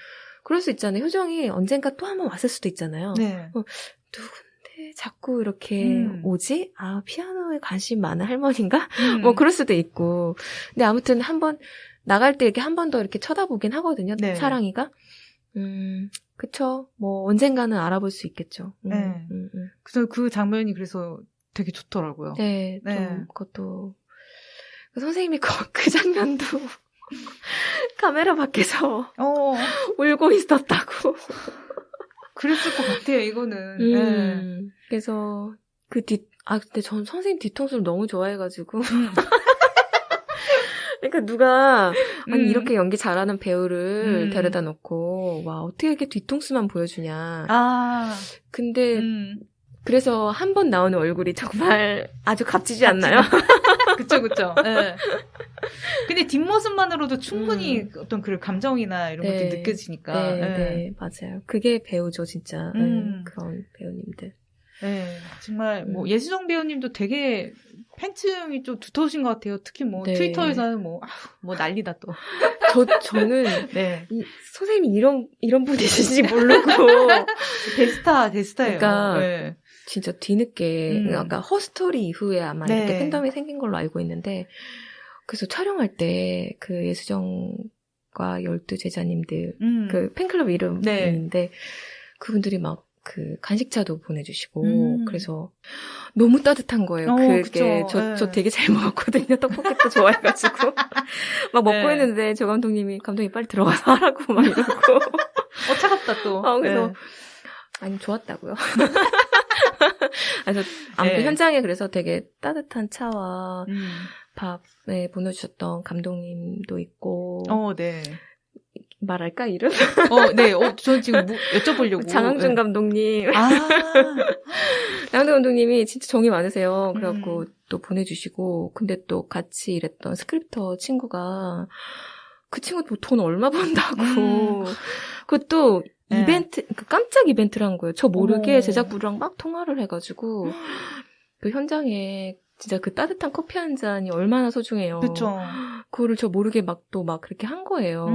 그럴 수 있잖아요. 효정이 언젠가 또 한번 왔을 수도 있잖아요. 네. 누군데 자꾸 이렇게 오지? 피아노에 관심 많은 할머니인가? 뭐 그럴 수도 있고. 근데 아무튼 한번 나갈 때 이렇게 한 번 더 이렇게 쳐다보긴 하거든요. 네. 사랑이가. 그쵸. 뭐, 언젠가는 알아볼 수 있겠죠. 네. 그래서 그 장면이 그래서 되게 좋더라고요. 네, 좀, 그것도. 선생님이 그 장면도 카메라 밖에서 울고 있었다고. 그랬을 것 같아요, 이거는. 그래서, 근데 전 선생님 뒤통수를 너무 좋아해가지고. 그러니까 누가 아니 이렇게 연기 잘하는 배우를 데려다 놓고 와 어떻게 이렇게 뒤통수만 보여주냐. 근데 그래서 한 번 나오는 얼굴이 정말 아주 값지지 않나요? 그쵸. 네. 근데 뒷모습만으로도 충분히 어떤 그런 감정이나 이런 것들이 느껴지니까. 네, 맞아요. 그게 배우죠, 진짜. 그런 배우님들. 네, 정말 뭐 예수정 배우님도 되게 팬층이 좀 두터우신 것 같아요. 특히 뭐 트위터에서는 뭐 난리다 또. 저는 선생님이 이런 분이신지 모르고 대스타예요. 그러니까 진짜 뒤늦게 아까 허스토리 이후에 아마 이렇게 팬덤이 생긴 걸로 알고 있는데 그래서 촬영할 때 그 예수정과 12제자님들 그 팬클럽 이름인데 그분들이 막 그 간식차도 보내주시고 그래서 너무 따뜻한 거예요. 그게 저 되게 잘 먹었거든요. 떡볶이도 좋아해가지고 막 먹고 있는데 저 감독님 빨리 들어가서 하라고 막 이러고 차갑다 또. 그래서 아니 좋았다고요. 그래서 아무튼 현장에 그래서 되게 따뜻한 차와 밥 보내주셨던 감독님도 있고. 네. 말할까 이름? 네. 저 지금 여쭤보려고. 장항준 감독님. 장항준 감독님이 진짜 정이 많으세요. 그래갖고 또 보내주시고, 근데 또 같이 일했던 스크립터 친구가 그 친구도 돈 얼마 번다고. 그것도 이벤트, 깜짝 이벤트를 한 거예요. 저 모르게 제작부랑 막 통화를 해가지고 그 현장에. 진짜 그 따뜻한 커피 한 잔이 얼마나 소중해요. 그렇죠. 그거를 저 모르게 막 그렇게 한 거예요.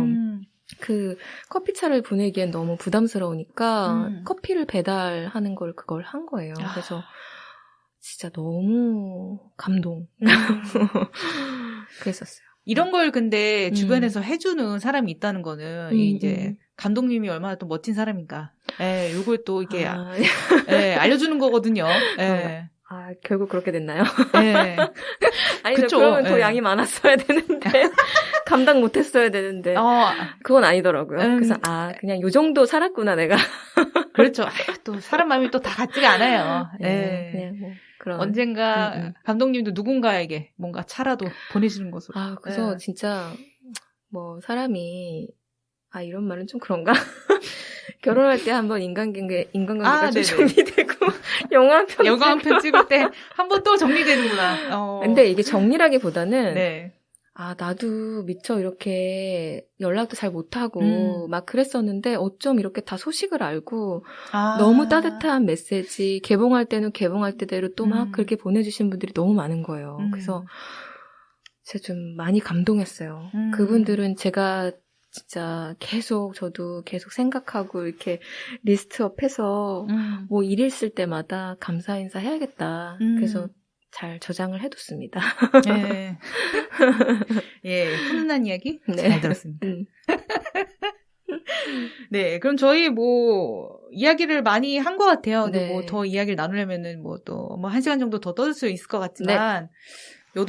그 커피차를 보내기엔 너무 부담스러우니까 커피를 배달하는 그걸 한 거예요. 그래서 진짜 너무 감동. 그랬었어요. 이런 걸 근데 주변에서 해주는 사람이 있다는 거는 이제 감독님이 얼마나 또 멋진 사람인가. 요걸 또 이게 알려주는 거거든요. 결국 그렇게 됐나요? 네. 아니, 그러면 더 양이 많았어야 되는데, 감당 못했어야 되는데, 그건 아니더라고요. 그래서, 그냥 요 정도 살았구나, 내가. 그렇죠. 또, 사람 마음이 또 다 같지가 않아요. 그냥 뭐, 그런. 언젠가, 감독님도 누군가에게 뭔가 차라도 보내시는 것으로. 그래서 진짜, 뭐, 사람이, 이런 말은 좀 그런가? 결혼할 때 한번 인간관계가 좀 정리되고 영화 한 편 찍을 때 한번 또 정리되는구나. 근데 이게 정리라기보다는 나도 미처 이렇게 연락도 잘 못하고 막 그랬었는데 어쩜 이렇게 다 소식을 알고 너무 따뜻한 메시지 개봉할 때는 개봉할 때대로 또 막 그렇게 보내주신 분들이 너무 많은 거예요. 그래서 제가 좀 많이 감동했어요. 그분들은 제가 진짜 저도 계속 생각하고 이렇게 리스트업해서 뭐 일 있을 때마다 감사 인사 해야겠다. 그래서 잘 저장을 해뒀습니다. 훈훈한 이야기 잘 들었습니다. 네, 그럼 저희 뭐 이야기를 많이 한 것 같아요. 근데 뭐 더 이야기를 나누려면은 뭐 또 뭐 1시간 정도 더 떠들 수 있을 것 같지만. 요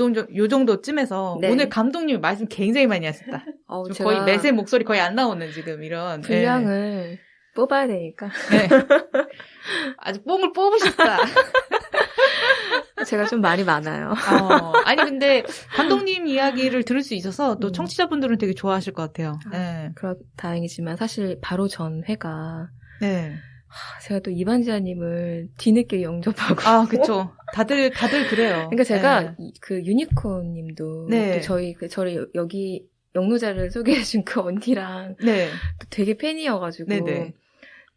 정도쯤에서 오늘 감독님이 말씀 굉장히 많이 하셨다. 거의 매세 목소리 거의 안 나오는 지금 이런 분량을 뽑아야 되니까. 아주 뽕을 뽑으셨다. 제가 좀 말이 많아요. 아니 근데 감독님 이야기를 들을 수 있어서 또 청취자분들은 되게 좋아하실 것 같아요. 네. 그렇 다행이지만 사실 바로 전 회가 네. 제가 또 이반지아님을 뒤늦게 영접하고. 그쵸. 다들 그래요. 그러니까 제가 그 유니콘님도 네. 또 저를 여기 영노자를 소개해준 그 언니랑 네. 또 되게 팬이어가지고 네네.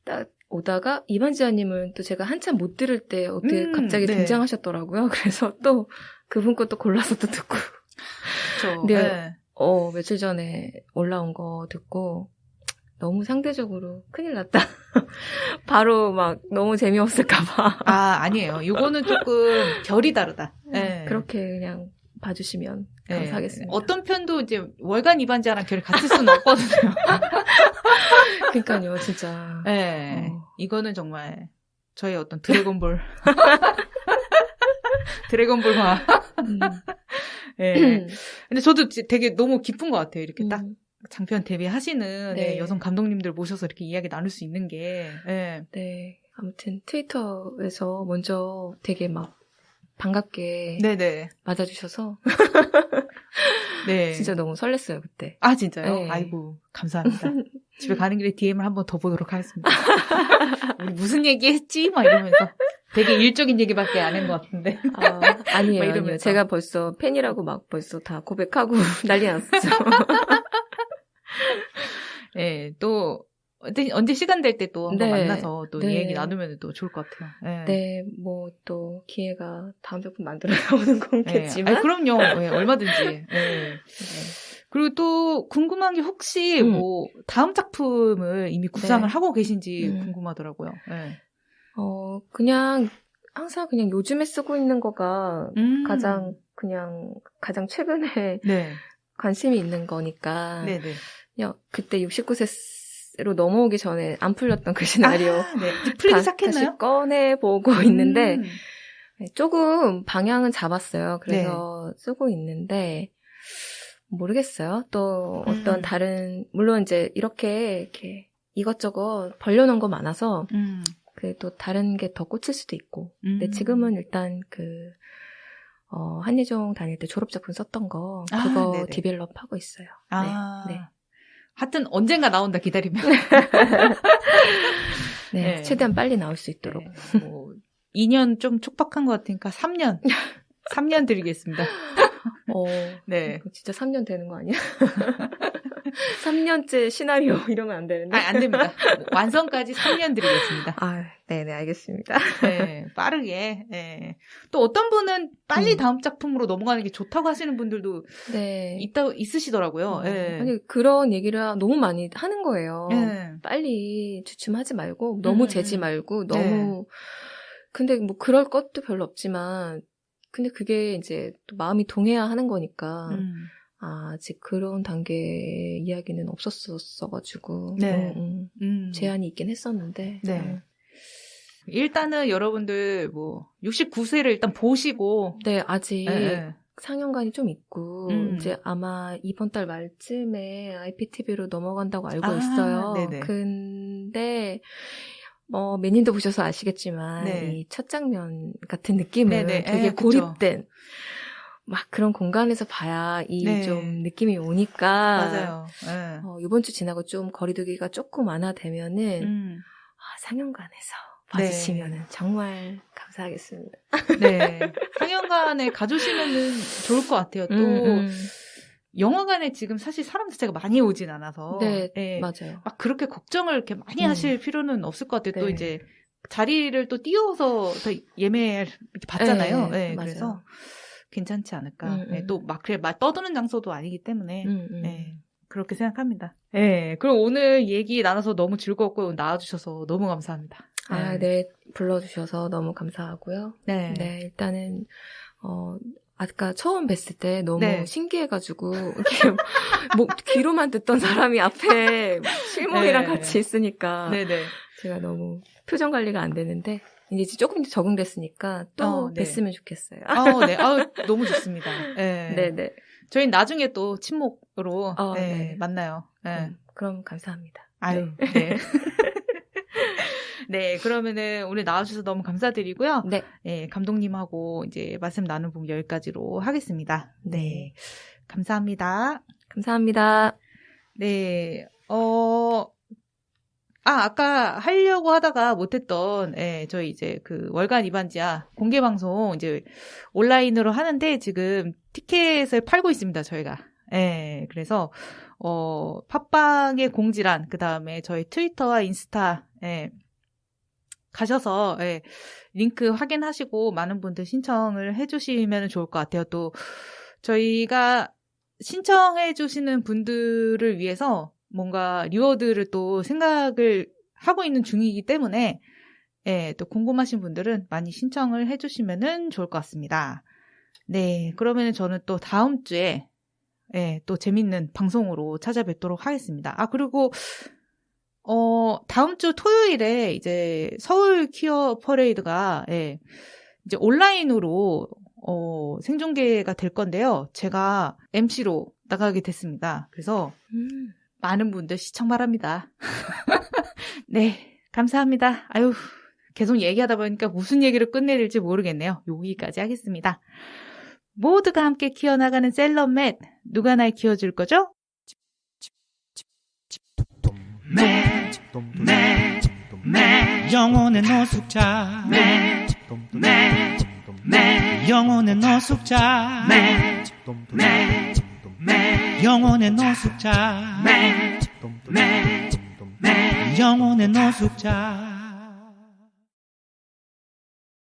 딱 오다가 이반지아님은 또 제가 한참 못 들을 때 어떻게 갑자기 네. 등장하셨더라고요. 그래서 또 그분 것도 골라서 또 듣고. 그쵸. 네. 며칠 전에 올라온 거 듣고 너무 상대적으로 큰일 났다. 바로 막 너무 재미없을까봐. 아니에요. 이거는 조금 결이 다르다. 네. 그렇게 그냥 봐주시면 감사하겠습니다. 어떤 편도 이제 월간 이반지아랑 결이 같을 수는 없거든요. 그러니까요, 진짜. 네. 이거는 정말 저의 어떤 드래곤볼. 드래곤볼화. 네. 근데 저도 되게 너무 기쁜 것 같아요. 이렇게 딱 장편 데뷔하시는 네. 여성 감독님들 모셔서 이렇게 이야기 나눌 수 있는 게. 네. 네. 아무튼 트위터에서 먼저 되게 막 반갑게 네네. 맞아주셔서 네. 진짜 너무 설렜어요 그때. 진짜요? 네. 아이고 감사합니다. 집에 가는 길에 DM을 한번 더 보도록 하겠습니다. 우리 무슨 얘기했지? 막 이러면서 되게 일적인 얘기밖에 안 한 것 같은데. 아니에요. 아니에요. 제가 벌써 팬이라고 막 벌써 다 고백하고 난리 났었죠. 네, 또 언제 시간 될 때 또 한번 만나서 또 네. 얘기 나누면 또 좋을 것 같아요. 네, 네, 뭐 또 기회가 다음 작품 만들어 나오는 거겠지만. 그럼요. 네, 얼마든지. 네. 그리고 또 궁금한 게 혹시 뭐 다음 작품을 이미 구상을 하고 계신지 궁금하더라고요. 네. 그냥 항상 그냥 요즘에 쓰고 있는 거가 가장 최근에 관심이 있는 거니까. 네네. 그냥 그때 69세로 넘어오기 전에 안 풀렸던 그 시나리오. 네. 풀리기 시작했나요? 다시 꺼내보고 있는데 조금 방향은 잡았어요. 그래서 쓰고 있는데 모르겠어요. 또 어떤 다른 물론 이제 이렇게 이것저것 벌려놓은 거 많아서 또 다른 게 더 꽂힐 수도 있고. 근데 지금은 일단 한예종 다닐 때 졸업작품 썼던 거 그거 디벨롭 하고 있어요. 네. 하여튼 언젠가 나온다 기다리면. 네, 최대한 빨리 나올 수 있도록. 네, 뭐 2년 좀 촉박한 것 같으니까 3년. 3년 드리겠습니다. 네. 진짜 3년 되는 거 아니야? 3년째 시나리오 이러면 안 되는데. 안 됩니다. 완성까지 3년 드리겠습니다. 네네, 알겠습니다. 네, 빠르게. 네. 또 어떤 분은 빨리 다음 작품으로 넘어가는 게 좋다고 하시는 분들도 있으시더라고요. 네. 아니, 그런 얘기를 너무 많이 하는 거예요. 빨리 주춤하지 말고, 너무 재지 말고, 너무. 근데 뭐 그럴 것도 별로 없지만, 근데 그게 이제 또 마음이 동해야 하는 거니까. 아직 그런 단계의 이야기는 없었어가지고. 제한이 있긴 했었는데. 일단은 여러분들 69세를 일단 보시고. 네, 아직 상영관이 좀 있고, 이제 아마 이번 달 말쯤에 IPTV로 넘어간다고 알고 있어요. 네네. 근데, 매님도 보셔서 아시겠지만, 이 첫 장면 같은 느낌은 되게 고립된, 막 그런 공간에서 봐야 좀 느낌이 오니까. 맞아요. 이번 주 지나고 좀 거리두기가 조금 완화되면은, 상영관에서 봐주시면은 정말 감사하겠습니다. 네. 상영관에 가주시면은 좋을 것 같아요. 또, 영화관에 지금 사실 사람 자체가 많이 오진 않아서. 네, 맞아요. 막 그렇게 걱정을 이렇게 많이 하실 필요는 없을 것 같아요. 또 이제 자리를 또 띄워서 더 예매를 이렇게 받잖아요. 네, 그래서 괜찮지 않을까. 또 막 떠드는 장소도 아니기 때문에. 그렇게 생각합니다. 네. 그럼 오늘 얘기 나눠서 너무 즐거웠고 나와주셔서 너무 감사합니다. 네. 불러주셔서 너무 감사하고요. 네. 일단은, 아까 처음 뵀을 때 너무 신기해가지고, 이렇게 귀로만 듣던 사람이 앞에 실물이랑 같이 있으니까, 제가 너무 표정 관리가 안 되는데, 이제 조금 적응됐으니까 또 뵀으면 좋겠어요. 네. 너무 좋습니다. 네네. 저희는 나중에 또 친목으로 만나요. 그럼 감사합니다. 아유, 네. 네, 그러면은 오늘 나와주셔서 너무 감사드리고요. 네. 네, 감독님하고 이제 말씀 나눈 부분 여기까지로 하겠습니다. 네. 감사합니다. 감사합니다. 네, 아까 하려고 하다가 못했던, 저희 이제 그 월간 이반지하 공개 방송 이제 온라인으로 하는데 지금 티켓을 팔고 있습니다, 저희가. 그래서, 팟빵의 공지란, 그 다음에 저희 트위터와 인스타, 가셔서, 링크 확인하시고 많은 분들 신청을 해주시면 좋을 것 같아요. 또, 저희가 신청해주시는 분들을 위해서 뭔가 리워드를 또 생각을 하고 있는 중이기 때문에, 또 궁금하신 분들은 많이 신청을 해주시면 좋을 것 같습니다. 네, 그러면 저는 또 다음 주에, 또 재밌는 방송으로 찾아뵙도록 하겠습니다. 그리고, 다음 주 토요일에 이제 서울 퀴어 퍼레이드가, 이제 온라인으로, 생중계가 될 건데요. 제가 MC로 나가게 됐습니다. 그래서, 많은 분들 시청 바랍니다. 네, 감사합니다. 아유, 계속 얘기하다 보니까 무슨 얘기를 끝내야 될지 모르겠네요. 여기까지 하겠습니다. 모두가 함께 키워나가는 셀럽맷, 누가 날 키워줄 거죠? 영혼의 노숙자 영혼의 노숙자 영혼의 노숙자 영혼의 노숙자